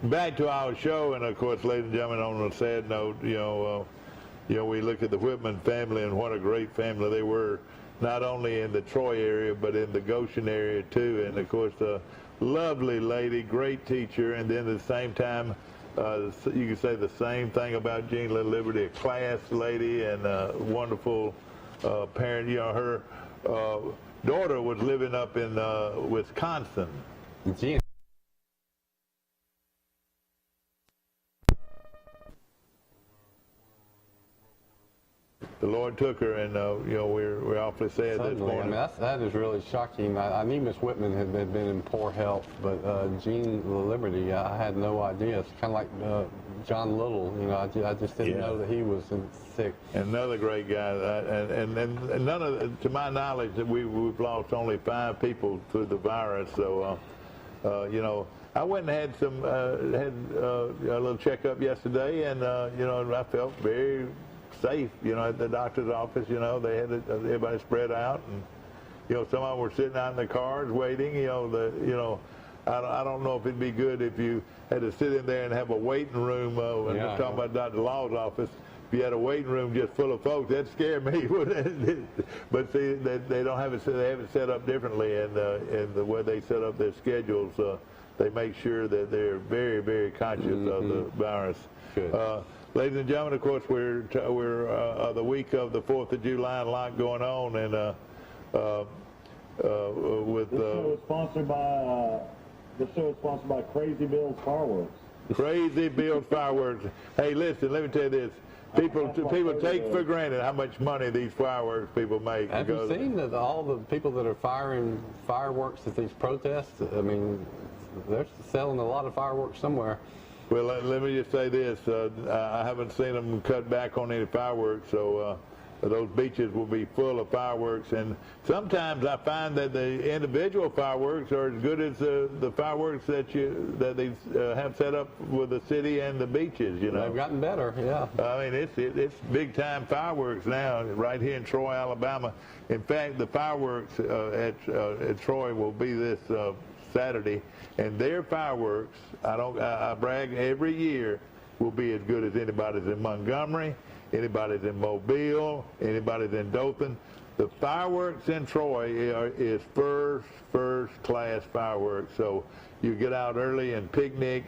me. Back to our show, and of course, ladies and gentlemen, on a sad note, we look at the Whitman family and what a great family they were, not only in the Troy area, but in the Goshen area too. And of course, a lovely lady, great teacher, and then at the same time, you can say the same thing about Jean Little Liberty, a class lady and a wonderful parent. Her daughter was living up in Wisconsin, Gene. The Lord took her, and you know, we're awfully sad this Suddenly, I morning. mean, that is really shocking. I knew Miss Whitman had been in poor health, but Jean Liberty, I had no idea. It's kind of like John Little, you know, I just didn't know that he was sick. Another great guy, and none of, to my knowledge, that we've lost only 5 people through the virus. So, you know, I went and had some a little checkup yesterday, and you know, I felt very safe, you know, at the doctor's office. You know, they had everybody spread out, and you know, some of them were sitting out in the cars waiting. You know, I don't know if it'd be good if you had to sit in there and have a waiting room. And I'm talking about Dr. Law's office. If you had a waiting room just full of folks, that'd scare me. But see, they don't have it. They have it set up differently, and the way they set up their schedules, they make sure that they're very, very conscious of the virus. Ladies and gentlemen, of course, we're the week of the 4th of July, and a lot going on, and with this show is sponsored by Crazy Bill's Fireworks. Crazy Bill's Fireworks. Hey, listen, let me tell you this. People take for granted how much money these fireworks people make. Have you seen that all the people that are firing fireworks at these protests? I mean, they're selling a lot of fireworks somewhere. Well, let me just say this. I haven't seen them cut back on any fireworks, so those beaches will be full of fireworks. And sometimes I find that the individual fireworks are as good as the fireworks that they have set up with the city and the beaches. You know, they've gotten better. Yeah. I mean, it's big time fireworks now right here in Troy, Alabama. In fact, the fireworks at Troy will be this Saturday, and their fireworks, I brag every year, will be as good as anybody's in Montgomery, anybody's in Mobile, anybody's in Dothan. The fireworks in Troy is first class fireworks. So you get out early and picnic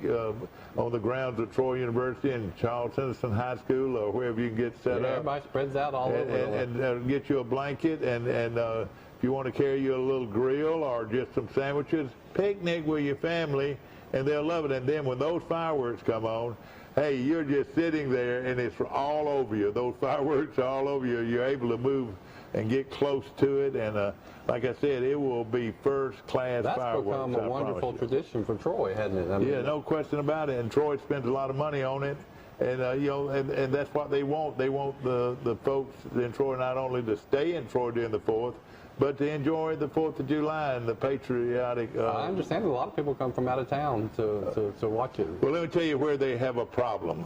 on the grounds of Troy University and Charles Henderson High School, or wherever you can get set up. Everybody spreads out all over. And get you a blanket, and if you want to carry you a little grill or just some sandwiches, picnic with your family, and they'll love it. And then when those fireworks come on, hey, you're just sitting there, and it's all over you. Those fireworks are all over you. You're able to move and get close to it, and like I said, it will be first-class fireworks. That's become a wonderful tradition for Troy, hasn't it? I mean, yeah, no question about it. And Troy spends a lot of money on it, and you know, and that's what they want. They want the folks in Troy not only to stay in Troy during the 4th, but to enjoy the 4th of July and the patriotic. I understand a lot of people come from out of town to watch it. Well, let me tell you where they have a problem.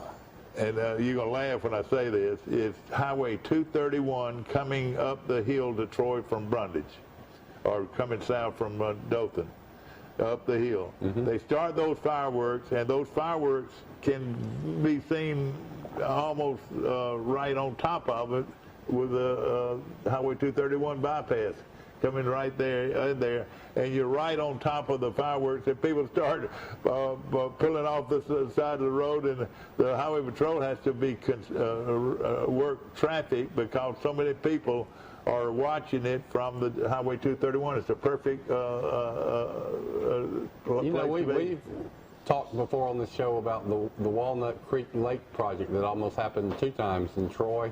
And you're going to laugh when I say this. It's Highway 231 coming up the hill to Troy from Brundage, or coming south from Dothan, up the hill. They start those fireworks, and those fireworks can be seen almost right on top of it, with the Highway 231 bypass coming right there, and you're right on top of the fireworks, and people start pulling off the side of the road, and the highway patrol has to work traffic because so many people are watching it from the Highway 231. It's a perfect place to be. We've talked before on this show about the Walnut Creek Lake project that almost happened 2 times in Troy.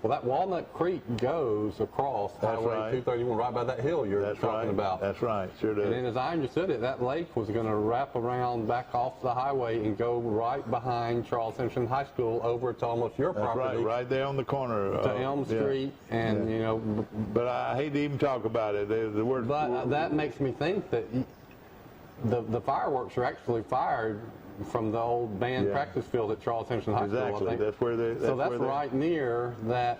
Well, that Walnut Creek goes across Highway 231 right by that hill you're talking about. That's right, sure does. And then as I understood it, that lake was going to wrap around back off the highway and go right behind Charles Henderson High School over to almost your property. Right there on the corner. To Elm Street, and you know. But I hate to even talk about it. But that makes me think that the fireworks are actually fired from the old band practice field at Charles Henderson High School, I think. That's where that's right near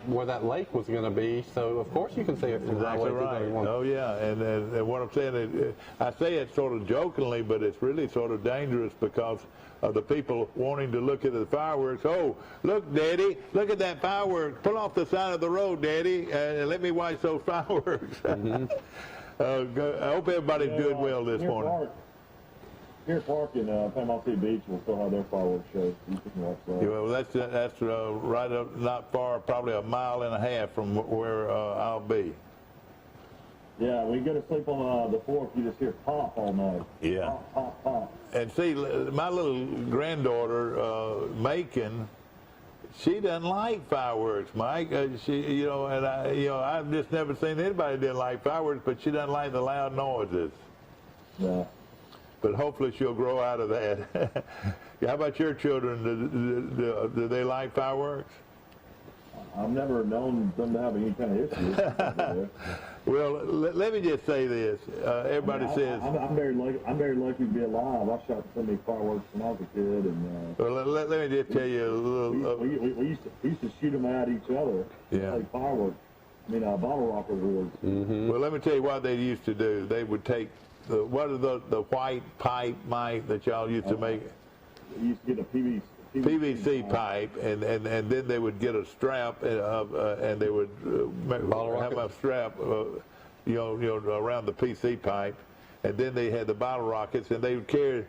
where that lake was going to be. So of course you can see it from exactly right. Oh yeah, and what I'm saying is, I say it sort of jokingly, but it's really sort of dangerous because of the people wanting to look at the fireworks. Oh, look, Daddy, look at that fireworks. Pull off the side of the road, Daddy, and let me watch those fireworks. I hope everybody's doing well this morning. Here at Park in Panama City Beach will still have their fireworks show. You can watch that. Yeah, well, that's right up, not far, probably a mile and a half from where I'll be. Yeah, when you go to sleep on the floor, you just hear pop all night. Yeah. Pop, pop, pop. And see, my little granddaughter, Macon, she doesn't like fireworks, Mike. She, and I've just never seen anybody didn't like fireworks, but she doesn't like the loud noises. Yeah. But hopefully she'll grow out of that. How about your children? Do they like fireworks? I've never known them to have any kind of issues. Well, let me just say this. Everybody says I'm very lucky to be alive. I shot so many fireworks when I was a kid, and well, let me just tell you a little. We used to shoot them at each other. Yeah. Like fireworks. I mean, bottle rocket awards. Mm-hmm. Well, let me tell you what they used to do. They would take the white pipe, Mike, that y'all used to make. You used to get a PVC pipe, and then they would get a strap, and they would have a strap, around the PC pipe, and then they had the bottle rockets, and they would carry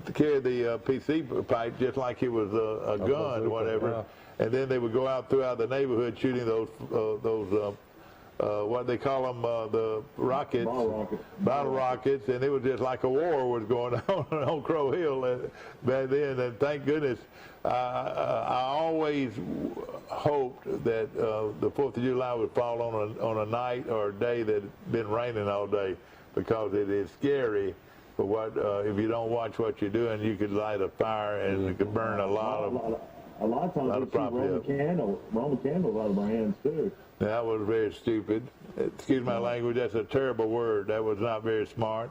the PC pipe just like it was a gun or whatever, and then they would go out throughout the neighborhood shooting those what they call them, the rockets, bottle rockets, and it was just like a war was going on Crow Hill back then. And thank goodness, I always hoped that the 4th of July would fall on a night or a day that had been raining all day, because it is scary. But if you don't watch what you're doing, you could light a fire and it could burn a lot of times we shoot Roman candles out of our hands too. That was very stupid. Excuse my language. That's a terrible word. That was not very smart.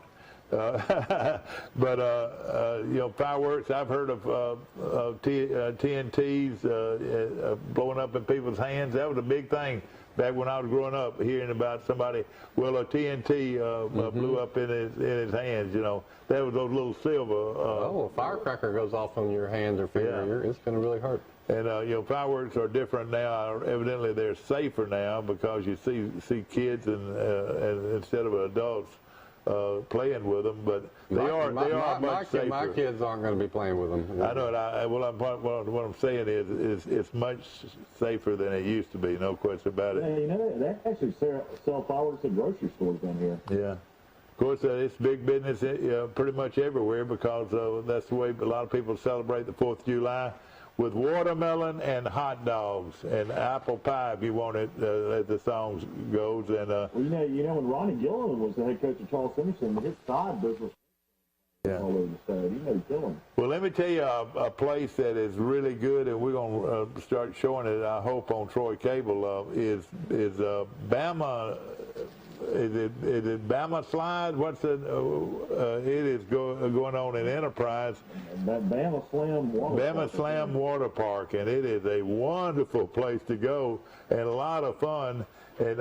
But fireworks. I've heard of TNTs blowing up in people's hands. That was a big thing back when I was growing up, hearing about somebody. Well, a TNT blew up in his hands. That was those little silver. A firecracker goes off on your hand or finger. It's going to really hurt. And fireworks are different now. Evidently, they're safer now because you see kids and instead of adults playing with them. But they are much safer. My kids aren't going to be playing with them. I know it. What I'm saying is it's much safer than it used to be. No question about it. Yeah, they actually sell fireworks at grocery stores down here. Yeah. Of course, it's big business pretty much everywhere, because that's the way a lot of people celebrate the 4th of July. With watermelon and hot dogs and apple pie, if you want it, as the song goes. And when Ronnie Gilliland was the head coach of Charles Emerson, his side business all over the state. Killing. Well, let me tell you a place that is really good, and we're going to start showing it, I hope, on Troy Cable. Is Bama? Is it Bama Slide? What's it? It is going on in Enterprise. Bama Slam Water Park, and it is a wonderful place to go and a lot of fun. And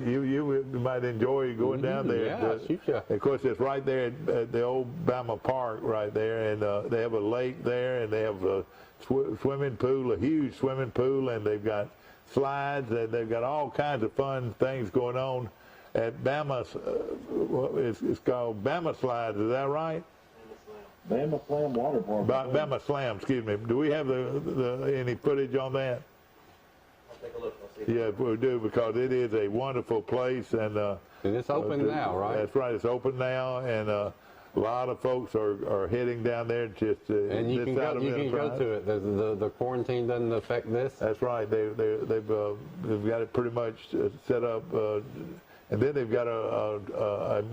you might enjoy going down there. Yeah, of course, it's right there at the old Bama Park right there, and they have a lake there, and they have a swimming pool, a huge swimming pool, and they've got slides, and they've got all kinds of fun things going on at Bama. It's called Bama Slides, is that right? Bama Slam Water Park. Bama Slam, excuse me. Do we have any footage on that? I'll take a look. Yeah, we do, because it is a wonderful place, and it's open now, right? That's right. It's open now, and a lot of folks are heading down there just to. And you can go to it. The quarantine doesn't affect this. That's right. They've got it pretty much set up. And then they've got a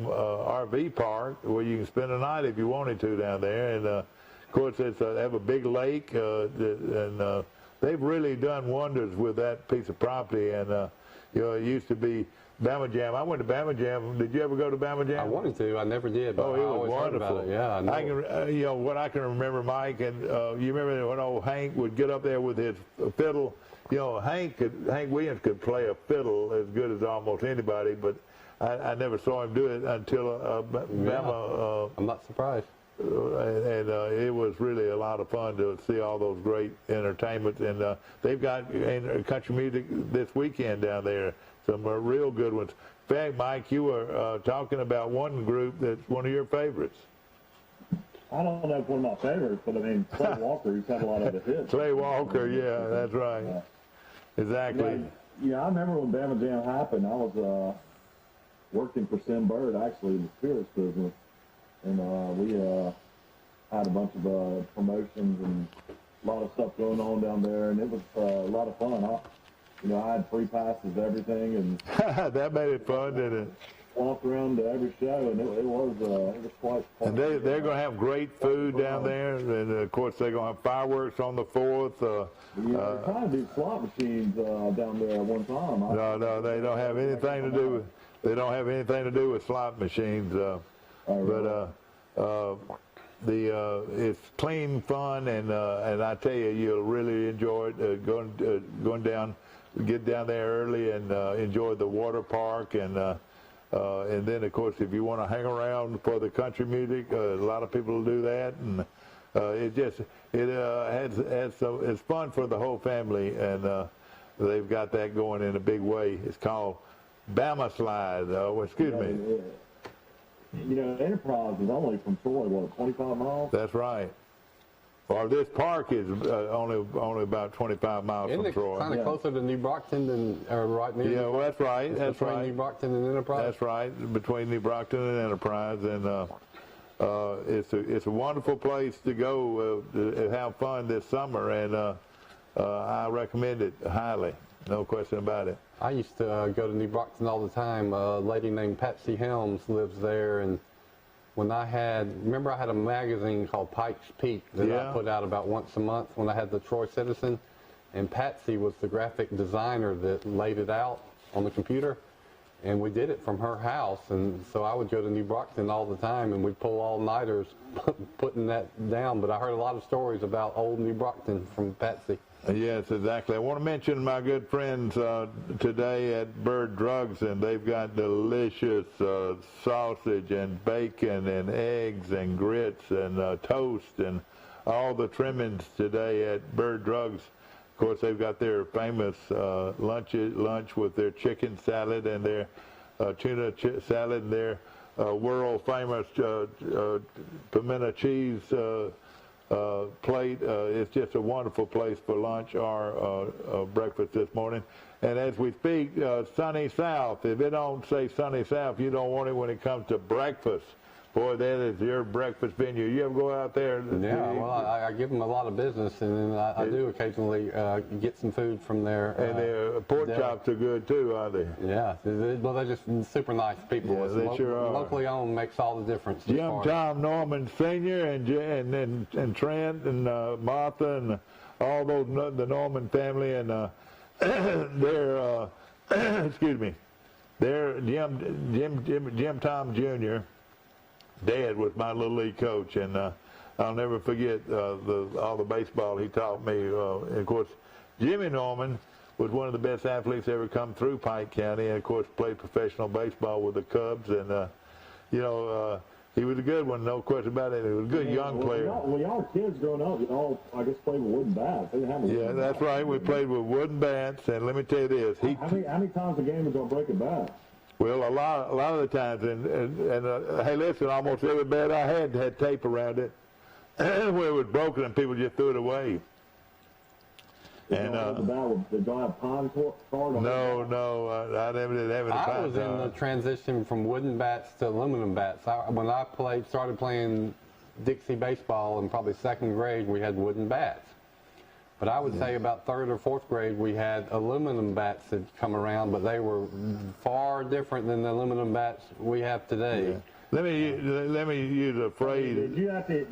RV park where you can spend a night if you wanted to down there. And of course, they have a big lake, and they've really done wonders with that piece of property. And it used to be Bama Jam. I went to Bama Jam. Did you ever go to Bama Jam? I wanted to. I never did. But it was wonderful. Yeah, I know. What I can remember, Mike, and you remember when old Hank would get up there with his fiddle. Hank Williams could play a fiddle as good as almost anybody, but I never saw him do it until Bama. I'm not surprised. And it was really a lot of fun to see all those great entertainments. And they've got country music this weekend down there, some real good ones. In fact, Mike, you were talking about one group that's one of your favorites. I don't know if one of my favorites, but I mean, Clay Walker, he's had a lot of the hits. Clay Walker, yeah, that's right. Yeah. Exactly. Yeah, I remember when Bama Jam happened. I was working for Sim Bird, actually, in the spirits business. And we had a bunch of promotions and a lot of stuff going on down there, and it was a lot of fun. I had free passes to everything, and that made it fun, didn't it? Walked around to every show, and it was quite fun. And they're going to have great food down there, and of course they're going to have fireworks on the 4th. They're trying to do slot machines down there at one time. No, they don't have anything to do with. They don't have anything to do with slot machines. It's clean fun, and I tell you, you'll really enjoy it. Going down, get down there early and enjoy the water park, and then of course if you want to hang around for the country music, a lot of people do that, and it's fun for the whole family, and they've got that going in a big way. It's called Bama Slide. Excuse me. Enterprise is only from Troy, 25 miles? That's right. Well, this park is only about 25 miles from Troy. Isn't it kind of closer to New Brockton than right near? Yeah, well, that's right. That's right. New Brockton and Enterprise. That's right, between New Brockton and Enterprise, and it's a wonderful place to go to have fun this summer, and I recommend it highly. No question about it. I used to go to New Brockton all the time. A lady named Patsy Helms lives there, and when I had a magazine called Pike's Peak that I put out about once a month when I had the Troy Citizen, and Patsy was the graphic designer that laid it out on the computer, and we did it from her house, and so I would go to New Brockton all the time, and we'd pull all-nighters putting that down, but I heard a lot of stories about old New Brockton from Patsy. Yes, exactly. I want to mention my good friends today at Bird Drugs, and they've got delicious sausage and bacon and eggs and grits and toast and all the trimmings today at Bird Drugs. Of course, they've got their famous lunch with their chicken salad and their tuna salad and their world famous pimento cheese plate. It's just a wonderful place for lunch or breakfast this morning. And as we speak, Sunny South. If it don't say Sunny South, you don't want it when it comes to breakfast. Boy, that is your breakfast venue. You ever go out there? Yeah, well, I give them a lot of business, and then I do occasionally get some food from there. And their pork chops are good too, aren't they? Yeah, well, they're just super nice people. Yeah, they sure are. Locally owned makes all the difference. Jim, Tom, Norman Sr. and Trent and Martha and all those, the Norman family, and they're excuse me, they're Jim Tom Jr. Dad was my little league coach, and I'll never forget all the baseball he taught me. And of course, Jimmy Norman was one of the best athletes ever come through Pike County, and of course played professional baseball with the Cubs, and he was a good one, no question about it. He was a good young player. Y'all kids growing up, y'all, I guess, played with wooden bats. They didn't have wooden that's right. We played with wooden bats, and let me tell you this. How many times a game was gonna break a bat? Well, a lot of the times, and hey, listen, almost every bat I had tape around it, where it was broken, and people just threw it away. And did y'all have pine card on No, I never did have any pine I was in the transition from wooden bats to aluminum bats. When I started playing Dixie baseball in probably second grade, we had wooden bats. But I would say about third or fourth grade, we had aluminum bats that come around, but they were far different than the aluminum bats we have today. Yeah. Let me use a phrase. Did you have to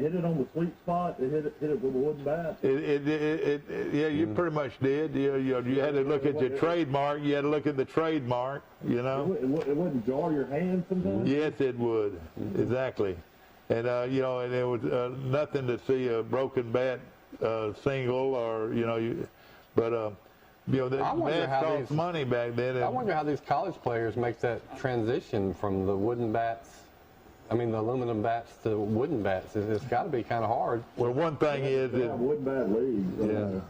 hit it on the sweet spot to hit it with a wooden bat? Yeah, you pretty much did. You had to look at your trademark. You had to look at the trademark. You know. It wouldn't jar your hand sometimes. Yes, it would. Exactly. And and there was nothing to see a broken bat single, or the bats cost money back then. I wonder how these college players make that transition from the wooden bats, the aluminum bats to wooden bats. It's got to be kind of hard. Well, one thing is that wooden bat leagues. Yeah.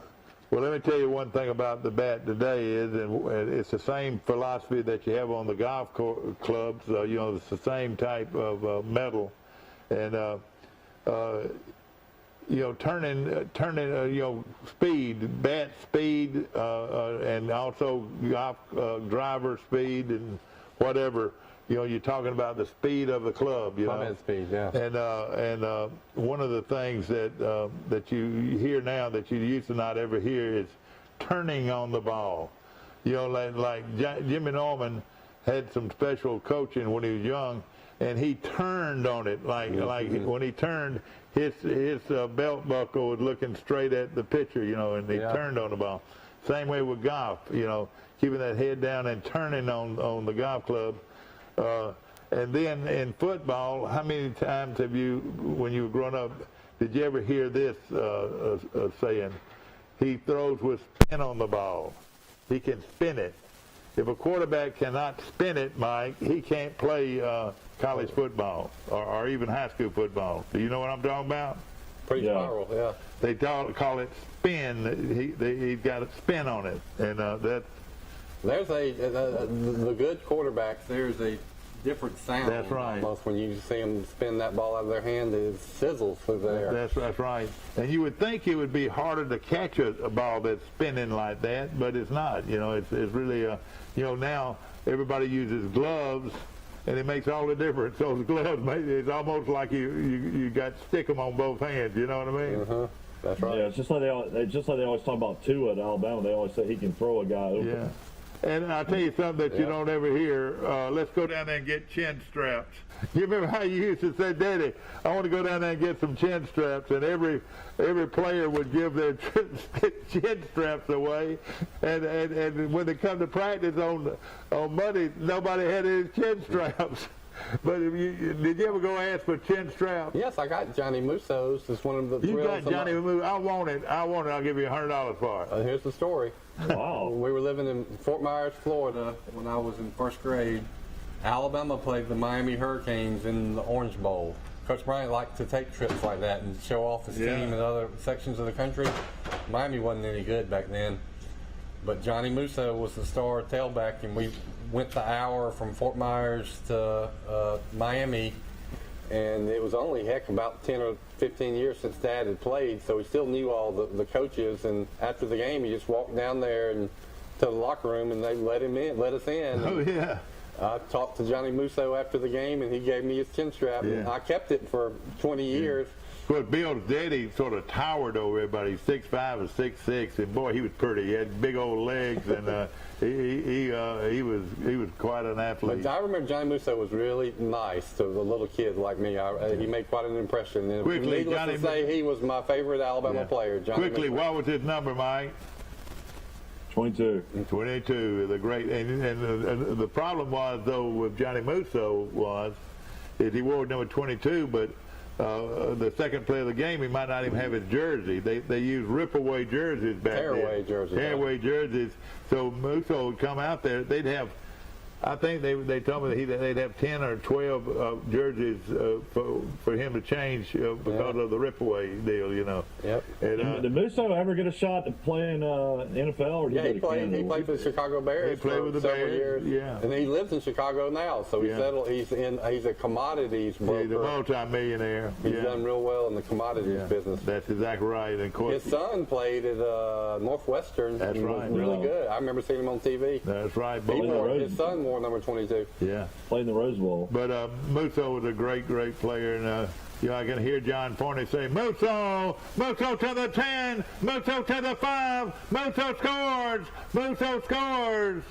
Well, let me tell you one thing about the bat today is, and it's the same philosophy that you have on the golf clubs. It's the same type of metal, and turning speed, bat speed, and also golf driver speed, and whatever. You know, you're talking about the speed of the club. You Club know, head speed, yeah. And one of the things that you hear now that you used to not ever hear is turning on the ball. You know, like Jimmy Norman had some special coaching when he was young, and he turned on it. Like when he turned, his belt buckle was looking straight at the pitcher. You know, and he turned on the ball. Same way with golf. You know, keeping that head down and turning on the golf club. And then in football, how many times have you, when you were growing up, did you ever hear this saying? He throws with spin on the ball. He can spin it. If a quarterback cannot spin it, Mike, he can't play college football or even high school football. Do you know what I'm talking about? Pretty spiral, yeah. They call it spin. He's got a spin on it, and that's. There's the good quarterbacks. There's a different sound. That's right. Almost when you see them spin that ball out of their hand, it sizzles through there. That's right. And you would think it would be harder to catch a ball that's spinning like that, but it's not. You know, it's really you know, now everybody uses gloves, and it makes all the difference. Those gloves, it's almost like you got to stick them on both hands. You know what I mean? That's right. Yeah, it's just like they always talk about Tua at Alabama. They always say he can throw a guy open. Yeah. And I'll tell you something that you don't ever hear. Let's go down there and get chin straps. You remember how you used to say, Daddy, I want to go down there and get some chin straps, and every player would give their chin straps away, and when they come to practice on Monday, nobody had any chin straps. But did you ever go ask for chin straps? Yes, I got Johnny Musso's. It's one of the You got Johnny Musso. I want it. I'll give you $100 for it. Here's the story. Wow. We were living in Fort Myers, Florida, when I was in first grade. Alabama played the Miami Hurricanes in the Orange Bowl. Coach Bryant liked to take trips like that and show off his team in other sections of the country. Miami wasn't any good back then. But Johnny Musso was the star tailback, and we went the hour from Fort Myers to Miami, and it was only, about 10 or 15 years since Dad had played, so he still knew all the coaches, and after the game, he just walked down there and to the locker room, and they let us in. Oh, yeah. I talked to Johnny Musso after the game, and he gave me his chin strap, and I kept it for 20 years. Well, Bill's daddy sort of towered over everybody. 6'5" or 6'6", and boy, he was pretty. He had big old legs, and he was quite an athlete. But I remember Johnny Musso was really nice to the little kids like me. He made quite an impression. And Quickly, needless Johnny, to say, he was my favorite Alabama player. Johnny Quickly, Musso. what was his number, Mike? 22. 22, the great. And the problem was, though, with Johnny Musso is he wore number 22, but the second play of the game, he might not even have his jersey. They used rip-away jerseys back then. Tearaway jerseys. Tearaway jerseys. So Musso would come out there. They'd have, I think they told me that they'd have 10 or 12 jerseys for him to change because of the rip-away deal, you know. Yep. And, Did Musso ever get a shot to play in NFL? Or did he played for the Chicago Bears. He played with the several Bears, years. And he lives in Chicago now, so he's settled. He's a commodities broker. He's a multi-millionaire. He's done real well in the commodities business. That's exactly right. And of course, his son played at Northwestern. That's right. Really good. I remember seeing him on TV. That's right. His son wore number 22. Yeah. Played in the Rose Bowl. But Musso was a great player, and I can hear John Forney say, Musso to the 10, Musso to the 5, Musso scores, Musso scores.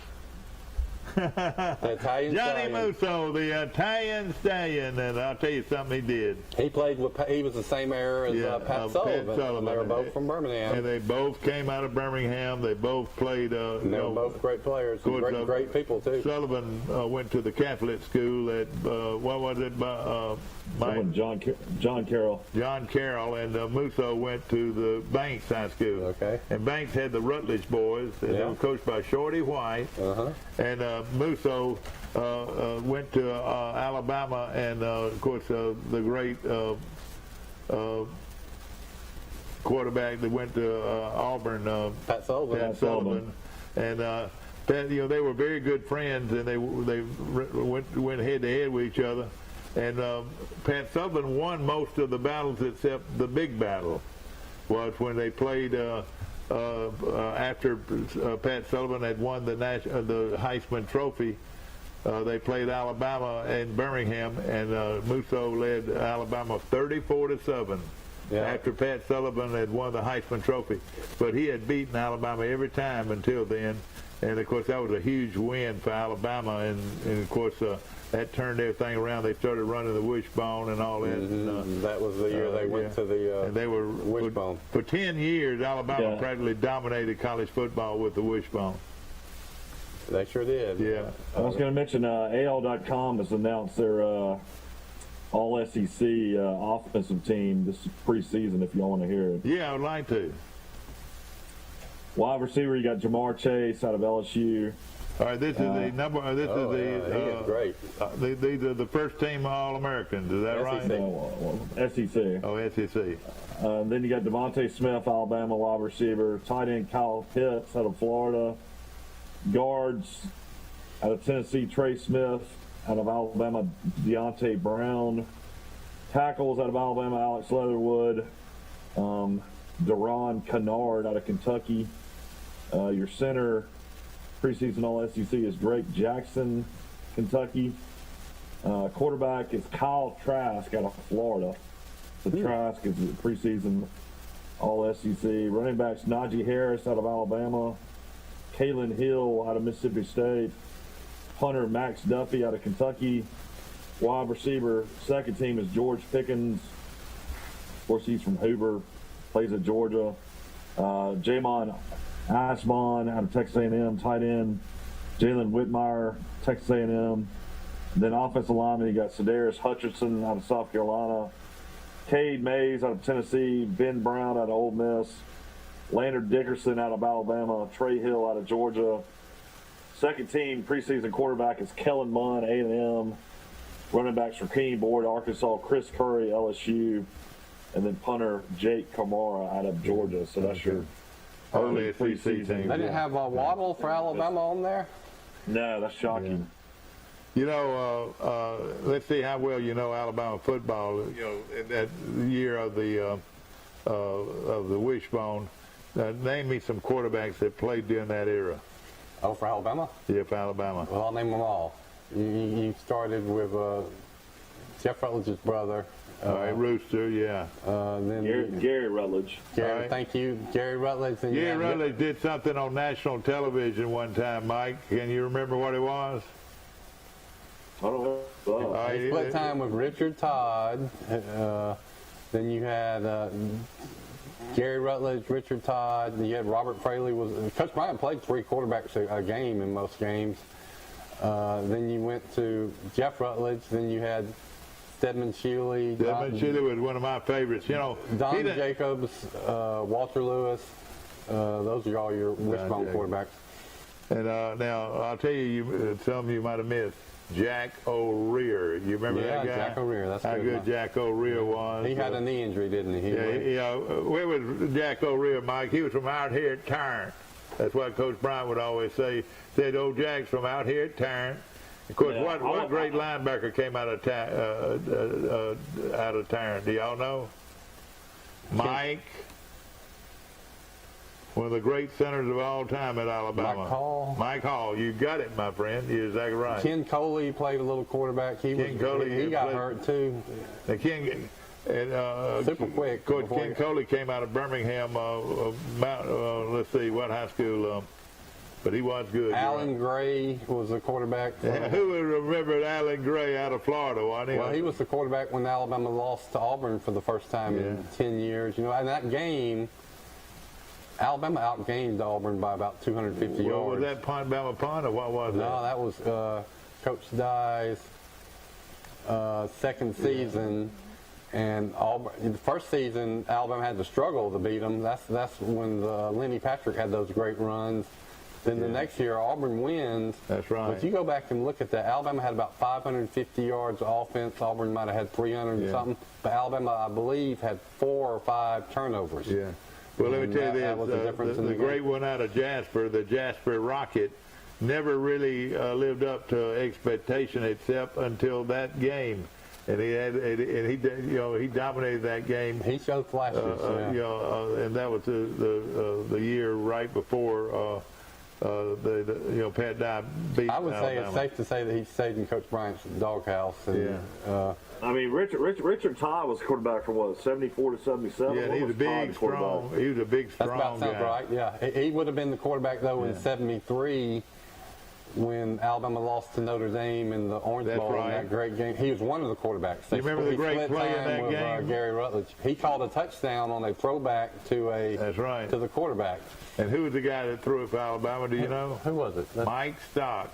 Italian Johnny Stallion. Musso, the Italian Stallion, and I'll tell you something, he did. He was the same era as Pat Sullivan. They were both from Birmingham. And they both came out of Birmingham. They both played. And they were both great players. Great people, too. Sullivan went to the Catholic school at, what was it? John Carroll. John Carroll, and Musso went to the Banks High School. Okay. And Banks had the Rutledge boys, and they were coached by Shorty White. And Musso went to Alabama, and of course the great quarterback that went to Auburn, Pat Sullivan. And Pat, they were very good friends, and they went head to head with each other. And Pat Sullivan won most of the battles except the big battle was when they played after Pat Sullivan had won the Heisman Trophy. they played Alabama in Birmingham, and Musso led Alabama 34-7. Yeah. After Pat Sullivan had won the Heisman Trophy. But he had beaten Alabama every time until then. And, of course, that was a huge win for Alabama. And of course, that turned everything around. They started running the wishbone and all that. And, that was the year they went to the and they were, wishbone. For 10 years, Alabama practically dominated college football with the wishbone. They sure did. Yeah. I was going to mention AL.com has announced their All-SEC offensive team this preseason, if you want to hear it. Yeah, I would like to. Wide receiver, you got Jamar Chase out of LSU. All right, this is the number. This is the. He is great. These are the first team All-Americans. Is that right? SEC. Oh, SEC. Then you got Devontae Smith, Alabama wide receiver. Tight end Kyle Pitts out of Florida. Guards out of Tennessee, Trey Smith. Out of Alabama, Deontay Brown. Tackles out of Alabama, Alex Leatherwood. Deron Kennard out of Kentucky. Your center, preseason All-SEC, is Drake Jackson, Kentucky. Quarterback is Kyle Trask out of Florida. So Trask is preseason All-SEC. Running backs, Najee Harris out of Alabama. Kalen Hill out of Mississippi State. Punter Max Duffy out of Kentucky. Wide receiver, second team is George Pickens. Of course, he's from Hoover, plays at Georgia. Jamon Ashbon out of Texas A&M. Tight end, Jalen Whitmire, Texas A&M. Then offensive lineman, you got Sedarius Hutchinson out of South Carolina. Cade Mays out of Tennessee. Ben Brown out of Ole Miss. Leonard Dickerson out of Alabama. Trey Hill out of Georgia. Second team preseason quarterback is Kellen Mond, A&M. Running backs for Raheem Boyd, Arkansas. Chris Curry, LSU. And then punter Jake Kamara out of Georgia. So that's your early preseason team. They didn't have Waddle for Alabama on there? No, that's shocking. Yeah. You know, let's see how well you know Alabama football. You know, in that year of the wishbone. Name me some quarterbacks that played during that era. Oh, for Alabama? Yeah, for Alabama. Well, I'll name them all. You started with Jeff Rutledge's brother. All right, Rooster, yeah. Then Gary Rutledge. Gary, right. Thank you, Gary Rutledge. And Gary Rutledge did something on national television one time, Mike. Can you remember what it was? I don't know. He split time with Richard Todd. Then you had Gary Rutledge, Richard Todd. You had Robert Fraley. Coach Bryant played 3 quarterbacks a game in most games. Then you went to Jeff Rutledge. Then you had Stedman Shuley. Stedman Shuley was one of my favorites. You know, Don Jacobs, Walter Lewis. Those are all your wishbone quarterbacks. And now I'll tell you, some of you might have missed Jack O'Rear. You remember that guy? Jack O'Rear. That's how good Jack O'Rear was. He had a knee injury, didn't he? Where was Jack O'Rear, Mike? He was from out here at Tarrant. That's what Coach Bryant would always say. Said, "Old Jack's from out here at Tarrant." Of course, what great linebacker came out of Tarrant? Do y'all know? Mike. One of the great centers of all time at Alabama. Mike Hall. You got it, my friend. You're exactly right. Ken Coley played a little quarterback. He got hurt, too. Super quick. Coach Ken Coley came out of Birmingham. Let's see, what high school? But he was good. Alan Gray was the quarterback. Who would remember Alan Gray out of Florida, wasn't he? Well, he was the quarterback when Alabama lost to Auburn for the first time in 10 years. You know, and that game, Alabama outgained Auburn by about 250 yards. Was that Alabama punt or what was that? No, that was Coach Dye's second season. And Auburn, in the first season, Alabama had to struggle to beat them. That's when Lenny Patrick had those great runs. Then the next year, Auburn wins. That's right. But you go back and look at that. Alabama had about 550 yards of offense. Auburn might have had 300 and something. But Alabama, I believe, had 4 or 5 turnovers. Yeah. Well, let me tell you this. The great one out of Jasper, the Jasper Rocket, never really lived up to expectation except until that game. And he dominated that game. He showed flashes. And that was the year right before Pat Dye beat I would say Alabama. it's safe to say that he stayed in Coach Bryant's doghouse. And, I mean, Richard Todd was quarterback from what, 74 to 77? Yeah, he was a big, strong. He was a big, strong That's about sounds guy. right. Yeah, he would have been the quarterback though in '73 when Alabama lost to Notre Dame in the Orange Bowl in that great game. He was one of the quarterbacks. You remember the great play in that with, game? Gary Rutledge. He called a touchdown on a throwback to to the quarterback. And who was the guy that threw it for Alabama? Do you know? Who was it? Mike Stock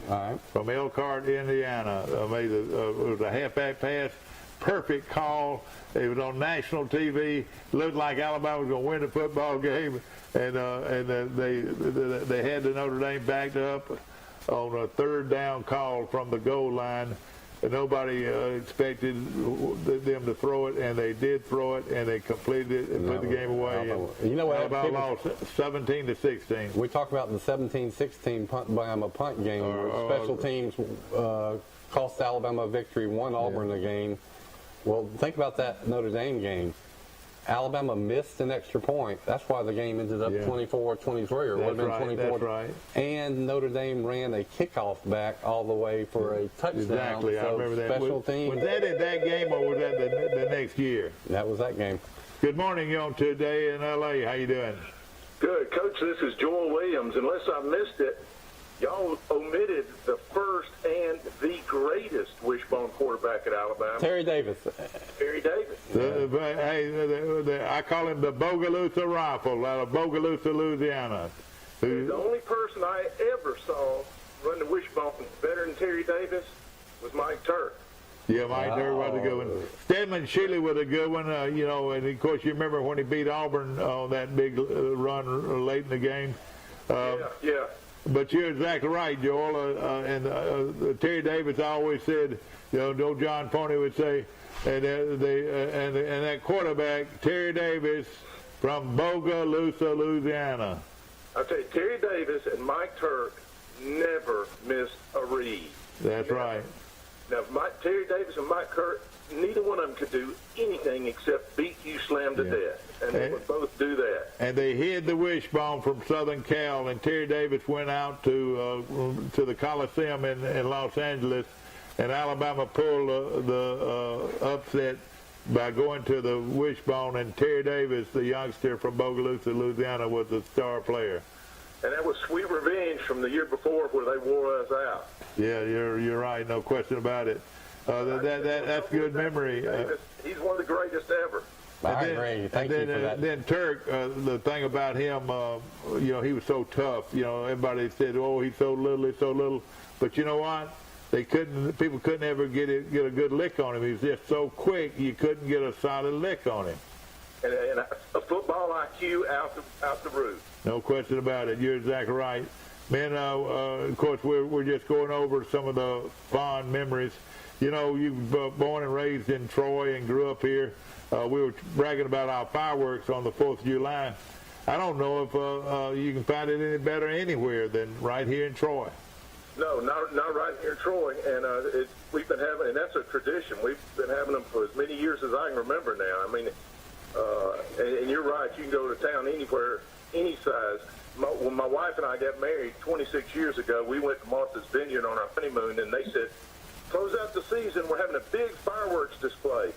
from Elkhart, Indiana. Made it was a halfback pass. Perfect call. It was on national TV. Looked like Alabama was going to win the football game, and they had the Notre Dame backed up on a third down call from the goal line. And nobody expected them to throw it, and they did throw it, and they completed it and put the game away. You know what? Alabama lost 17-16. We talk about the 17-16 punt game where special teams cost Alabama a victory, won Auburn a game. Well, think about that Notre Dame game. Alabama missed an extra point. That's why the game ended up 24-23, or would have been 24. That's right. And Notre Dame ran a kickoff back all the way for a touchdown. Exactly, so I remember that. Special teams. Was that in that game, or was that the next year? That was that game. Good morning, you on today in L.A. How you doing? Good, Coach. This is Joel Williams. Unless I missed it, y'all omitted the first and the greatest wishbone quarterback at Alabama. Terry Davis. Terry Davis. I call him the Bogalusa Rifle out of Bogalusa, Louisiana. The only person I ever saw run the wishbone better than Terry Davis was Mike Turk. Yeah, Mike Turk was a good one. Stedman Shealy was a good one, and of course you remember when he beat Auburn on that big run late in the game. Yeah. But you're exactly right, Joel. And Terry Davis always said, no John Pony would say, and that quarterback, Terry Davis from Bogalusa, Louisiana. I'll tell you, Terry Davis and Mike Turk never missed a read. That's right. Now, Terry Davis and Mike Turk, neither one of them could do anything except beat you slam to death. And they would both do that. And they hid the wishbone from Southern Cal, and Terry Davis went out to the Coliseum in Los Angeles, and Alabama pulled the upset by going to the wishbone, and Terry Davis, the youngster from Bogalusa, Louisiana, was the star player. And that was sweet revenge from the year before where they wore us out. Yeah, you're right, no question about it. That's good memory. He's one of the greatest ever. I agree. Thank you for that. Then Turk, the thing about him, he was so tough. Everybody said, "Oh, he's so little." But you know what? People couldn't ever get a good lick on him. He was just so quick, you couldn't get a solid lick on him. And a football IQ out the roof. No question about it. You're exactly right. Man, of course, we're just going over some of the fond memories. You were born and raised in Troy and grew up here. We were bragging about our fireworks on the 4th of July. I don't know if you can find it any better anywhere than right here in Troy. No, not right here in Troy. And we've been having, and that's a tradition. We've been having them for as many years as I can remember now. I mean, and you're right. You can go to town anywhere, any size. When my wife and I got married 26 years ago, we went to Martha's Vineyard on our honeymoon, and they said, close out the season, we're having a big fireworks display.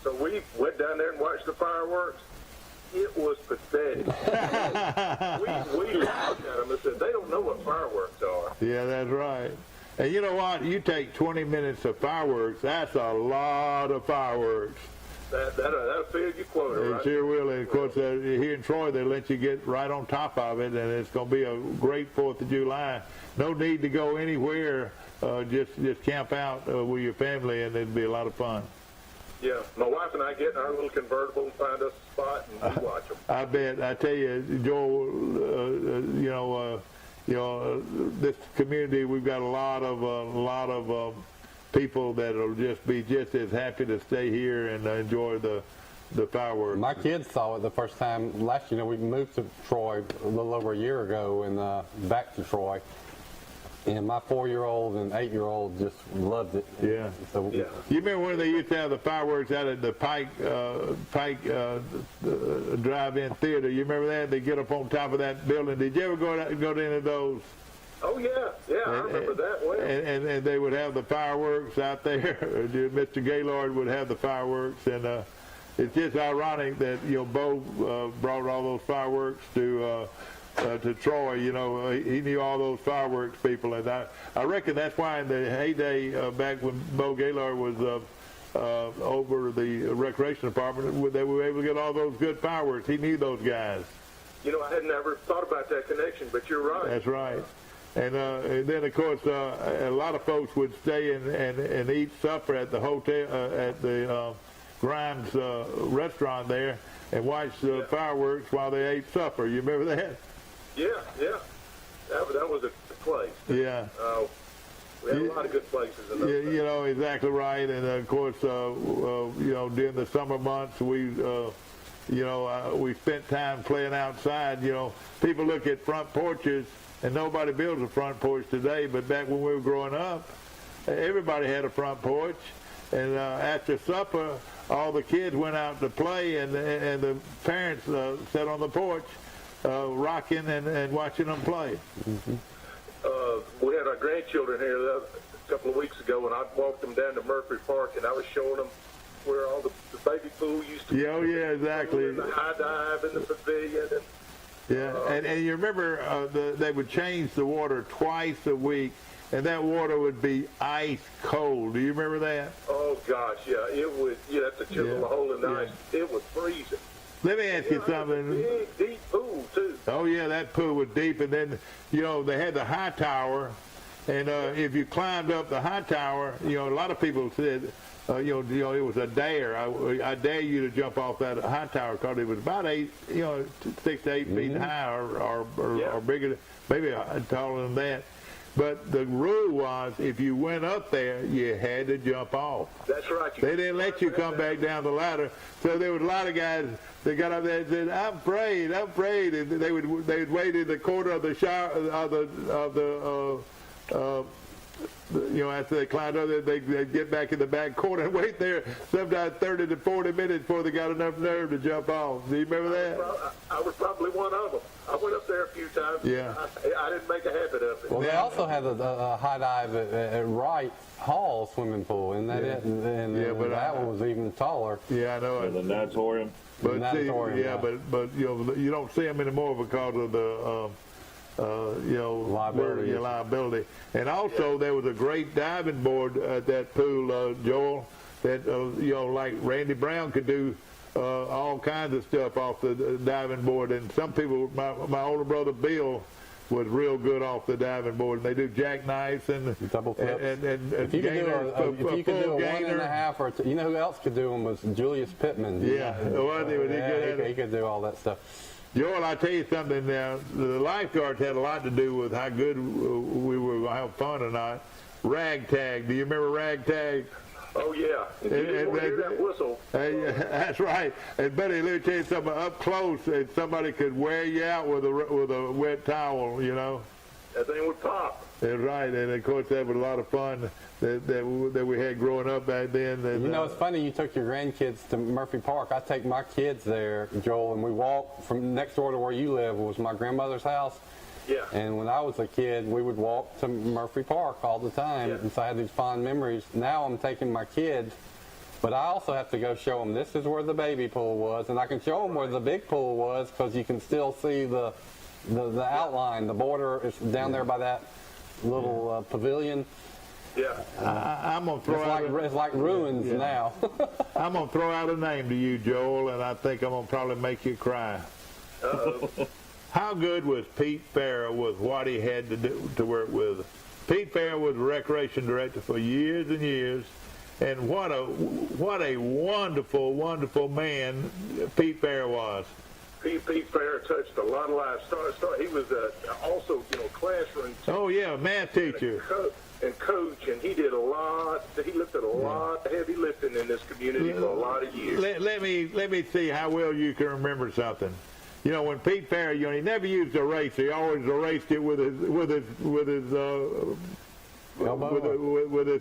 So we went down there and watched the fireworks. It was pathetic. we laughed at them and said, they don't know what fireworks are. Yeah, that's right. And you know what? You take 20 minutes of fireworks, that's a lot of fireworks. That'll fill your quota, right? It sure will. And of course, here in Troy, they let you get right on top of it, and it's going to be a great 4th of July. No need to go anywhere. Just camp out with your family, and it'd be a lot of fun. Yeah, my wife and I get in our little convertible and find us a spot, and we watch them. I bet. I tell you, Joel, this community, we've got a lot of people that'll just be just as happy to stay here and enjoy the fireworks. My kids saw it the first time last year. We moved to Troy a little over a year ago and back to Troy. And my 4-year-old and 8-year-old just loved it. Yeah. So, You remember when they used to have the fireworks out at the Pike Drive-In Theater? You remember that? They get up on top of that building. Did you ever go to any of those? Oh, yeah, I remember that well. And they would have the fireworks out there. Mr. Gaylord would have the fireworks, and it's just ironic that Bo brought all those fireworks to Troy. He knew all those fireworks people, and I reckon that's why in the heyday back when Bo Gaylord was over the recreation department, they were able to get all those good fireworks. He knew those guys. I had never thought about that connection, but you're right. That's right. And then, of course, a lot of folks would stay and eat supper at the hotel, at the Grimes restaurant there, and watch fireworks while they ate supper. You remember that? Yeah. That was a good place. Yeah. We had a lot of good places in those exactly right. And, of course, during the summer months, we spent time playing outside. People look at front porches, and nobody builds a front porch today, but back when we were growing up, everybody had a front porch. And after supper, all the kids went out to play, and the parents sat on the porch rocking and watching them play. Mm-hmm. We had our grandchildren here a couple of weeks ago, and I walked them down to Murphy Park, and I was showing them where all the baby pool used to be. Oh, yeah, exactly. And the high dive and the pavilion. And you remember they would change the water twice a week, and that water would be ice cold. Do you remember that? Oh, gosh, yeah. It would. You have to chisel a hole in the ice. It was freezing. Let me ask you something. Big, deep pool, too. Oh, yeah, that pool was deep. And then, they had the high tower. And if you climbed up the high tower, a lot of people said, it was a dare. I dare you to jump off that high tower because it was about 6 to 8 feet high or bigger, maybe taller than that. But the rule was if you went up there, you had to jump off. That's right. They didn't let you come back down the ladder. So there was a lot of guys that got up there and said, I'm afraid. And they'd wait in the corner of the shower, after they climbed up there, they'd get back in the back corner and wait there sometimes 30 to 40 minutes before they got enough nerve to jump off. Do you remember that? I was probably one of them. I went up there a few times. Yeah. I didn't make a habit of it. Well, they also had a high dive at Wright Hall swimming pool, and that but that one was even taller. Yeah, I know it. The natatorium. But but you don't see them anymore because of the liability. And also there was a great diving board at that pool, Joel, that like Randy Brown could do all kinds of stuff off the diving board. And some people, my older brother Bill was real good off the diving board, and they do jackknives and double flips. And if you could do a 1.5 or 2, who else could do them was Julius Pittman. Yeah, he could do all that stuff. Joel, I tell you something now, the lifeguards had a lot to do with how good we were going to have fun or not. Ragtag, do you remember ragtag? Oh, yeah. You didn't want to hear that whistle. That's right. And Buddy, let me tell you something, up close, and somebody could wear you out with a wet towel, That thing would pop. That's right, and of course that was a lot of fun that we had growing up back then. And, it's funny you took your grandkids to Murphy Park. I take my kids there, Joel, and we walk from next door to where you live was my grandmother's house. Yeah. And when I was a kid, we would walk to Murphy Park all the time, and so I had these fond memories. Now I'm taking my kids, but I also have to go show them this is where the baby pool was, and I can show them where the big pool was because you can still see the outline. The border is down there by that little pavilion. Yeah. I'm gonna throw it's like ruins now. I'm gonna throw out a name to you, Joel, and I think I'm gonna probably make you cry. Uh-oh. How good was Pete Farrell with what he had to do to work with? Pete Farrell was the recreation director for years and years, and what a wonderful, wonderful man Pete Farrell was. Pete Farrell touched a lot of lives. He was also, classroom. Oh yeah, math teacher. And coach, and he did a lot. He lifted a lot of heavy lifting in this community for a lot of years. Let me see how well you can remember something. When Pete Farrell, he never used a eraser. He always erased it with his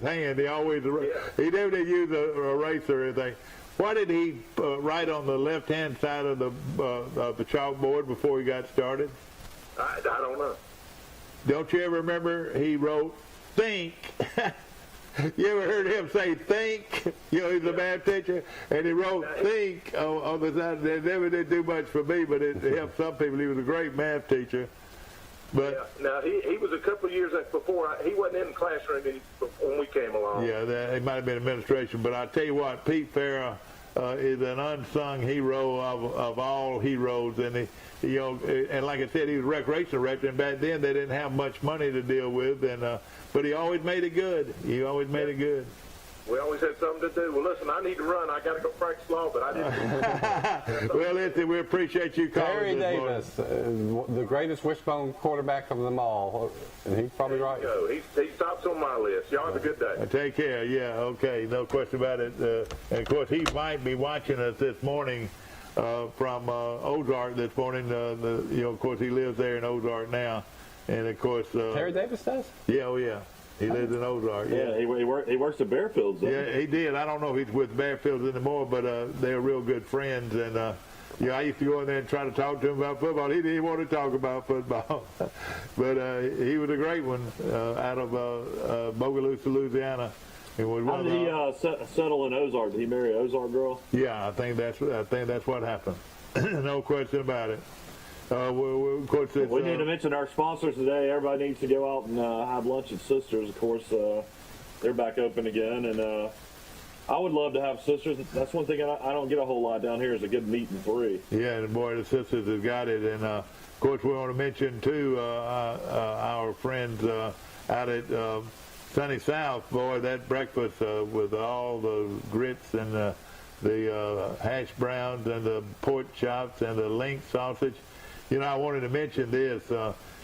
hand. He always he never did use an eraser or anything. What did he write on the left-hand side of the chalkboard before he got started? I don't know. don't you ever remember he wrote "think"? You ever heard him say "think"? You know, he's a math teacher, and he wrote "think" on the side. It never did do much for me, but it helped some people. He was a great math teacher. But now he was a couple of years before. He wasn't in the classroom when we came along. Yeah, he might have been administration. But I tell you what, Pete Farrah is an unsung hero of all heroes, and and like I said, he was recreational director, and back then they didn't have much money to deal with, and but he always made it good. He always made it good. We always had something to do. Well, listen, I need to run. I got to go practice law, but I didn't. Well, listen, we appreciate you calling. Terry Davis, the greatest wishbone quarterback of them all, and he's probably right. He stops on my list. Y'all have a good day. Take care. Yeah, okay, no question about it. And of course, he might be watching us this morning from Ozark this morning. Of course, he lives there in Ozark now, and of course. Terry Davis does? Yeah, oh yeah. He lives in Ozark. Yeah, he works at Bearfields. Yeah, he did. I don't know if he's with Bearfields anymore, but they're real good friends. And I used to go in there and try to talk to him about football. He didn't want to talk about football, but he was a great one out of Bogalusa, Louisiana. How did he settle in Ozark? Did he marry an Ozark girl? Yeah, I think that's what happened. No question about it. Of course, we need to mention our sponsors today. Everybody needs to go out and have lunch at Sisters. Of course, they're back open again, and I would love to have Sisters. That's one thing I don't get a whole lot down here is a good meat and three. Yeah, and boy, the Sisters have got it. And of course, we want to mention too our friends out at Sunny South. Boy, that breakfast with all the grits and the hash browns and the pork chops and the link sausage. I wanted to mention this.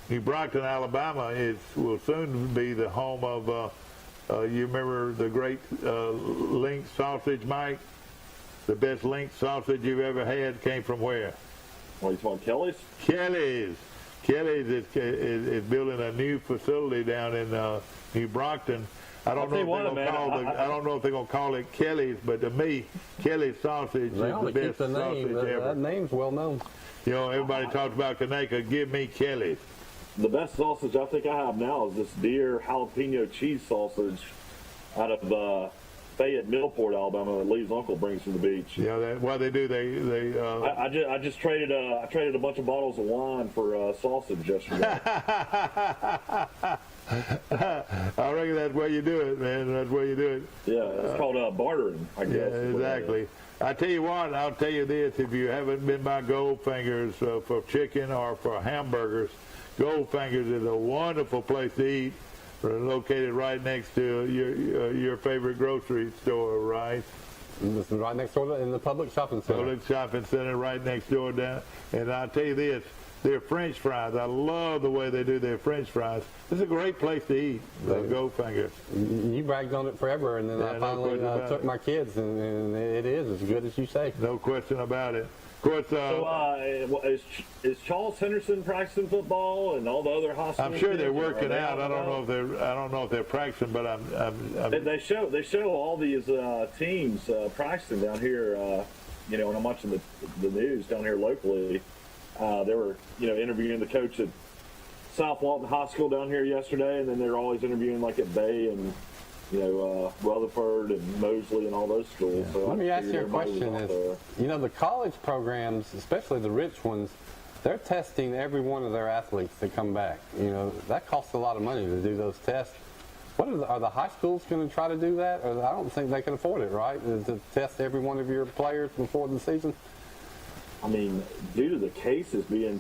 New Brockton, Alabama will soon be the home of, you remember the great link sausage, Mike? The best link sausage you've ever had came from where? What, you talking Kelly's? Kelly's. Kelly's is building a new facility down in New Brockton. I don't know if they're going to call it Kelly's, but to me, Kelly's sausage is the best sausage ever. That name's well known. Everybody talks about Kanaka. Give me Kelly's. The best sausage I think I have now is this deer jalapeno cheese sausage out of Fayette, Millport, Alabama, that Lee's uncle brings from the beach. Yeah, what they do, they. I just traded a bunch of bottles of wine for sausage yesterday. I reckon that's where you do it, man. That's where you do it. Yeah, it's called bartering, I guess. Yeah, exactly. I tell you what, I'll tell you this: if you haven't been by Goldfinger's for chicken or for hamburgers, Goldfinger's is a wonderful place to eat. Located right next to your favorite grocery store, right? This is right next door in the public shopping center. Public shopping center right next door down. And I'll tell you this, their French fries, I love the way they do their French fries. It's a great place to eat, Goldfinger. You bragged on it forever, and then I finally took my kids, and it is as good as you say. No question about it. Of course, is Charles Henderson practicing football and all the other high school? I'm sure they're working out. I don't know if they're practicing, but they show all these teams practicing down here. When I'm watching the news down here locally, they were interviewing the coach at South Walton High School down here yesterday, and then they're always interviewing like at Bay and Rutherford and Mosley and all those schools. Yeah. So let me ask you a question. The college programs, especially the rich ones, they're testing every one of their athletes that come back. That costs a lot of money to do those tests. Are the high schools going to try to do that? Or I don't think they can afford it, right? To test every one of your players before the season? I mean, due to the cases being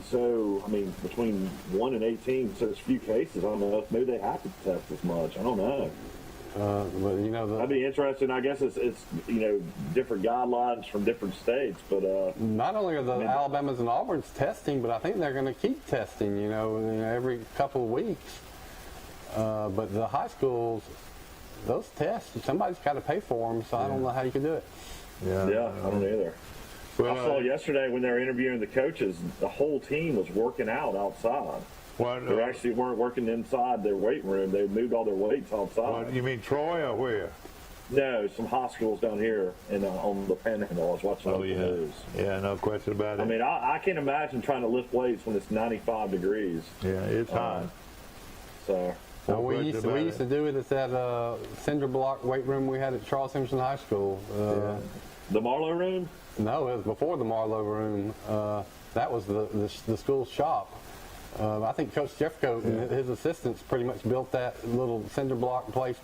between 1 and 18, such few cases, I don't know if maybe they have to test as much. I don't know. That'd be interesting. I guess it's different guidelines from different states, but not only are the Alabamas and Auburns testing, but I think they're going to keep testing. Every couple of weeks. But the high schools, those tests, somebody's got to pay for them. So I don't know how you can do it. Yeah, I don't either. Well, I saw yesterday when they were interviewing the coaches, the whole team was working out outside. They actually weren't working inside their weight room. They moved all their weights outside. You mean Troy or where? No, some hospitals down here on the Panhandle. I was watching the news. Yeah, no question about it. I mean, I can't imagine trying to lift weights when it's 95 degrees. Yeah, it's hot. So. No, we used to do it at that cinder block weight room we had at Charles Emerson High School. The Marlowe room? No, it was before the Marlowe room. That was the school shop. I think Coach Jeffcoat and his assistants pretty much built that little cinder block place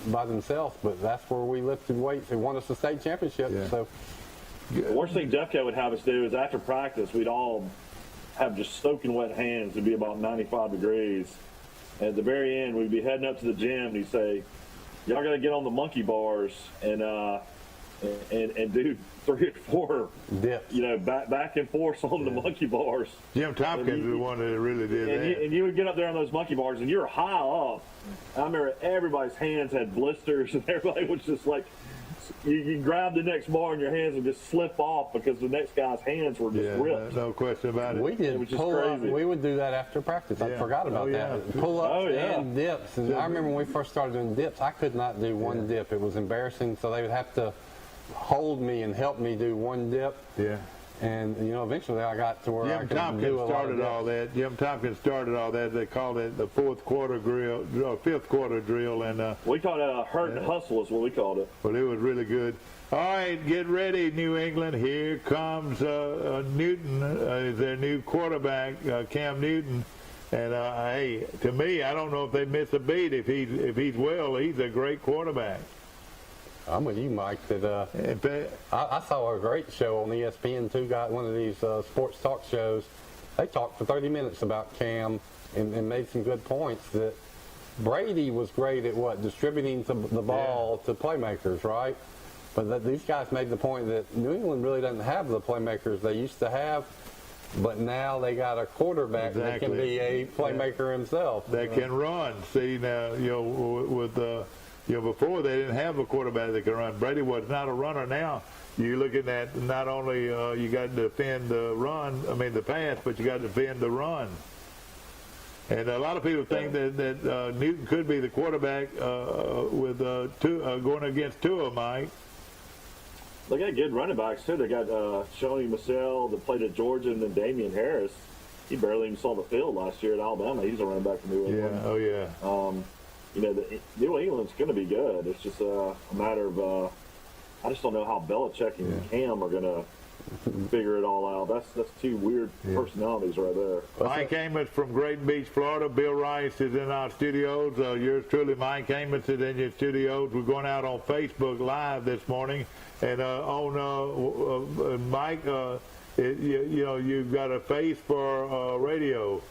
by themselves, but that's where we lifted weights and won us the state championship. Yeah. So, the worst thing Jeffcoat would have us do is after practice, we'd all have just soaking wet hands. It'd be about 95 degrees. At the very end, we'd be heading up to the gym, and he'd say, "Y'all got to get on the monkey bars and do 3 or 4 dips, back and forth on the monkey bars." Jim Tompkins was the one that really did that. And you would get up there on those monkey bars, and you're high up. I remember everybody's hands had blisters, and everybody was just like, you grab the next bar, and your hands would just slip off because the next guy's hands were just ripped. No question about it. We did pull up. We would do that after practice. I forgot about that. Pull ups and dips. And I remember when we first started doing dips, I could not do one dip. It was embarrassing, so they would have to hold me and help me do one dip. Yeah. And eventually I got to where I could do a lot of dips. Jim Tompkins started all that. They called it the 4th quarter drill, 5th quarter drill, and we called it a hurt and hustle is what we called it. Well, it was really good. All right, get ready, New England. Here comes Newton, their new quarterback, Cam Newton. And hey, to me, I don't know if they miss a beat. If he's well, he's a great quarterback. I'm with you, Mike. I saw a great show on ESPN too. Got one of these sports talk shows. They talked for 30 minutes about Cam and made some good points. That Brady was great at distributing the ball to playmakers, right? But these guys made the point that New England really doesn't have the playmakers they used to have. But now they got a quarterback that can be a playmaker himself. That can run. See now, before they didn't have a quarterback that could run. Brady was not a runner. Now you're looking at not only you got to defend the pass, but you got to defend the run. And a lot of people think that Newton could be the quarterback with going against Tua, Mike. They got good running backs too. They got Shoney Michel that played at Georgia, and then Damian Harris. He barely even saw the field last year at Alabama. He's a running back for New England. Yeah. Oh yeah. New England's going to be good. It's just a matter of I just don't know how Belichick and Cam are going to figure it all out. That's 2 weird personalities right there. Mike Amos from Great Beach, Florida. Bill Rice is in our studios. Yours truly, Mike Amos, is in your studios. We're going out on Facebook Live this morning, and Mike, you've got a face for radio.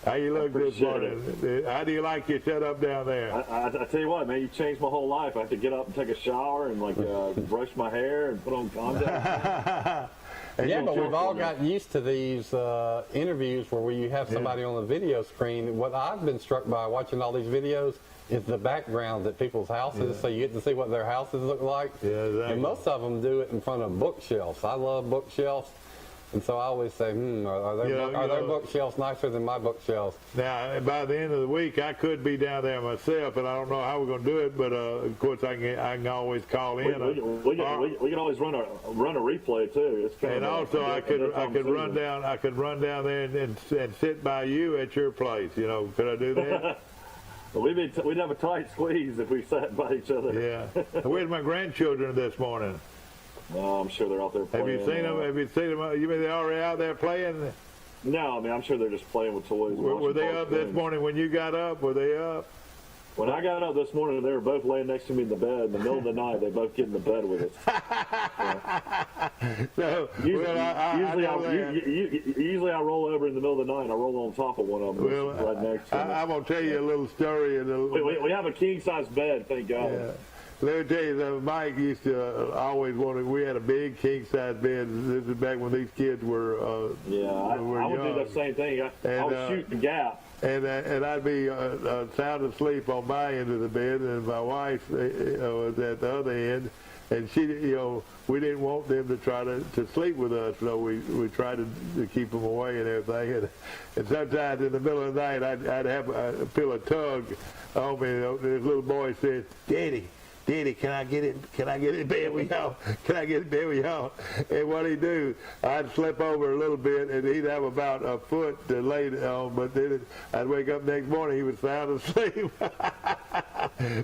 How you look this morning? How do you like your setup down there? I tell you what, man, you changed my whole life. I have to get up and take a shower and brush my hair and put on contacts. Yeah, but we've all gotten used to these interviews where you have somebody on the video screen. What I've been struck by watching all these videos is the background at people's houses, so you get to see what their houses look like. Yeah, exactly. And most of them do it in front of bookshelves. I love bookshelves. And so I always say, are their bookshelves nicer than my bookshelves? Now, by the end of the week, I could be down there myself, and I don't know how we're going to do it. But of course, I can always call in. We can always run a replay too. It's kind and of also, I could run down. I could run down there and sit by you at your place. Could I do that? We'd have a tight squeeze if we sat by each other. Yeah. Where's my grandchildren this morning? I'm sure they're out there playing. Have you seen them? You mean they're already out there playing? No, I mean, I'm sure they're just playing with toys. Were they up this morning when you got up? Were they up? When I got up this morning, they were both laying next to me in the bed. In the middle of the night, they both get in the bed with us. Usually I roll over in the middle of the night, and I roll on top of one of them right next to me. I'm going to tell you a little story. We have a king-size bed, thank God. Yeah. Let me tell you, Mike used to always wanted. We had a big king-size bed. This is back when these kids were I would do the same thing. I would shoot the gap. And I'd be sound asleep on my end of the bed, and my wife was at the other end, and she, we didn't want them to try to sleep with us, so we tried to keep them away and everything. And sometimes in the middle of the night, I'd feel a tug on me. This little boy said, "Daddy, Daddy, can I get in bed with y'all? Can I get in bed with y'all? And what he'd do, I'd slip over a little bit, and he'd have about a foot to lay on, but then I'd wake up next morning, he was sound asleep.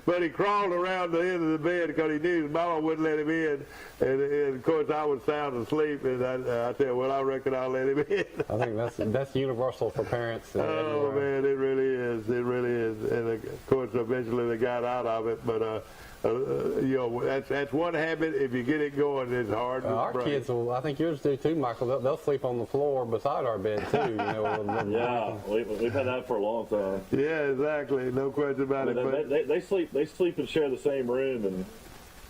But he crawled around the end of the bed because he knew his mama wouldn't let him in. And of course, I was sound asleep, and I said, well, I reckon I'll let him in. I think that's universal for parents. Oh, man, it really is. It really is. And, of course, eventually they got out of it, but you know, that's one habit. If you get it going, it's hard to our break. kids will, I think yours do too, Michael. They'll sleep on the floor beside our bed too. You know, yeah, we've had that for a long time. Yeah, exactly. No question about it. But they sleep and share the same room, and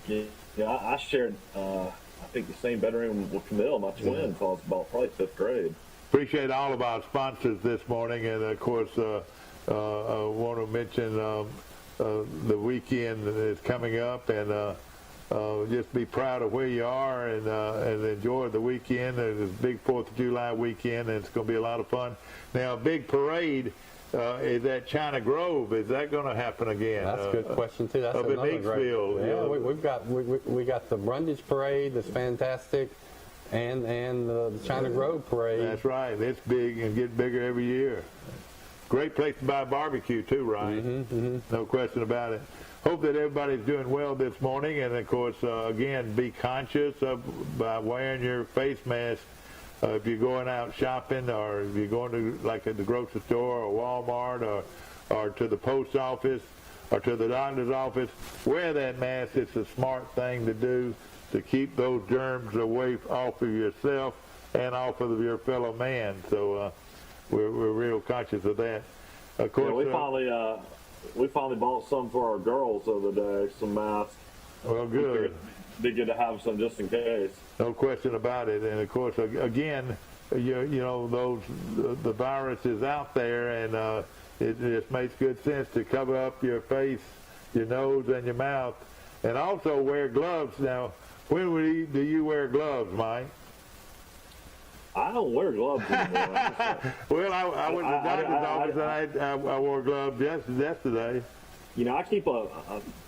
you know, I shared I think the same bedroom with Camille, my twin, until I was about probably 5th grade. Appreciate all of our sponsors this morning, and of course, I want to mention the weekend is coming up, and just be proud of where you are, and enjoy the weekend. It's a big 4th of July weekend, and it's going to be a lot of fun. Now, a big parade is at China Grove. Is that going to happen again? That's a good question too. That's up in another Hicksville. great. Yeah, we got the Brundage Parade. That's fantastic. And the China Grove Parade. That's right. It's big and getting bigger every year. Great place to buy barbecue too, right? No question about it. Hope that everybody's doing well this morning, and of course, again, be conscious by wearing your face mask if you're going out shopping, or if you're going to like at the grocery store or Walmart or to the post office or to the doctor's office. Wear that mask. It's a smart thing to do to keep those germs away off of yourself and off of your fellow man. So we're real conscious of that. Of course, we finally bought some for our girls the other day, some masks. Well, good. Be good to have some just in case. No question about it. And of course, again, you know, the virus is out there, and it just makes good sense to cover up your face, your nose, and your mouth, and also wear gloves. Now, when do you wear gloves, Mike? I don't wear gloves anymore. Well, I went to the doctor's office, and I wore gloves yesterday. You know, I keep a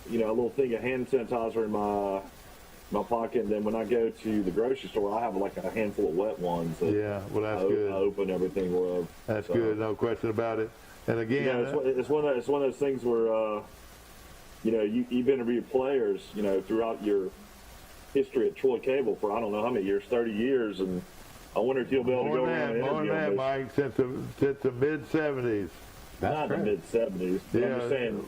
little thing of hand sanitizer in my pocket, and then when I go to the grocery store, I have like a handful of wet ones. Yeah, well, that's good. I open everything with. That's good, no question about it. And again, it's one of those things where you know, you've interviewed players, you know, throughout your history at Troy Cable for I don't know how many years, 30 years, and I wonder if you'll be able to go around and interview more than that, Mike, since the mid-'70s. Not the mid-'70s. Yeah. I'm just saying,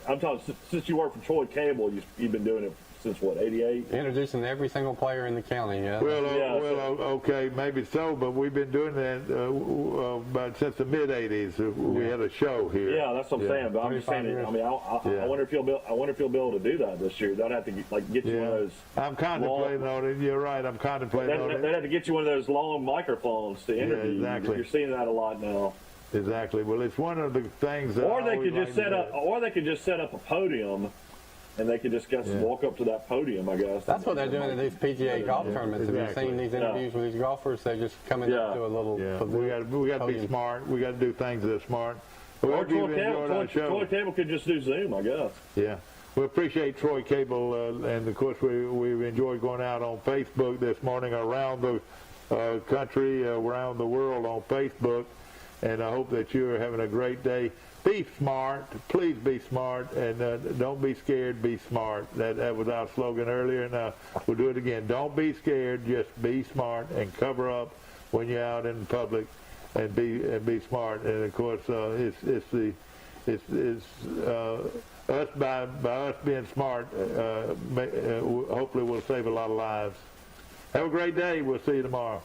I'm talking since you work for Troy Cable, you've been doing it since what, 88? Introducing every single player in the county. Yeah. Well, okay, maybe so, but we've been doing that about since the mid-'80s. We had a show here. Yeah, that's what I'm saying. But I'm just saying. I mean, I wonder if you'll be able to do that this year. They'd have to get you one of those. I'm contemplating on it. You're right. I'm contemplating on it. They'd have to get you one of those long microphones to interview. Yeah, exactly. You're seeing that a lot now. Exactly. Well, it's one of the things that. Or they could just set up a podium. And they could just walk up to that podium, I guess. That's what they're doing in these PGA golf tournaments. Exactly. Have you seen these interviews with these golfers? They're just coming up to a little. Yeah. We got to be smart. We got to do things that are smart. Or Troy Cable could just do Zoom, I guess. Yeah. We appreciate Troy Cable, and of course we've enjoyed going out on Facebook this morning around the country, around the world on Facebook, and I hope that you're having a great day. Be smart. Please be smart, and don't be scared. Be smart. That was our slogan earlier, and we'll do it again. Don't be scared. Just be smart and cover up when you're out in public, and be smart. And of course, it's us by us being smart. Hopefully, we'll save a lot of lives. Have a great day. We'll see you tomorrow.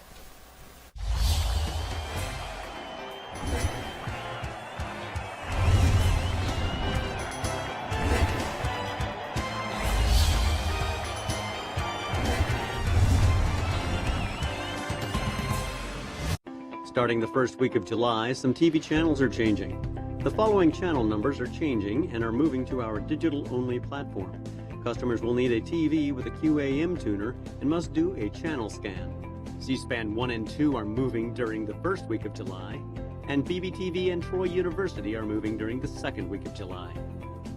Starting the first week of July, some TV channels are changing. The following channel numbers are changing and are moving to our digital-only platform. Customers will need a TV with a QAM tuner and must do a channel scan. C-SPAN 1 and 2 are moving during the first week of July, and BBTV and Troy University are moving during the second week of July.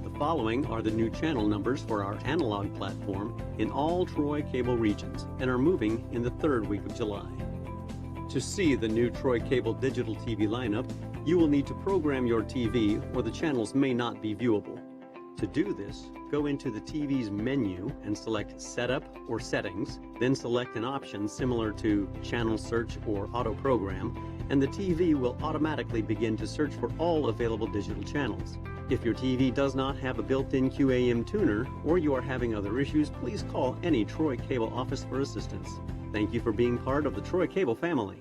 The following are the new channel numbers for our analog platform in all Troy cable regions and are moving in the 3rd week of July. To see the new Troy Cable digital TV lineup, you will need to program your TV or the channels may not be viewable. To do this, go into the TV's menu and select Setup or Settings, then select an option similar to Channel Search or Auto Program, and the TV will automatically begin to search for all available digital channels. If your TV does not have a built-in QAM tuner or you are having other issues, please call any Troy Cable office for assistance. Thank you for being part of the Troy Cable family.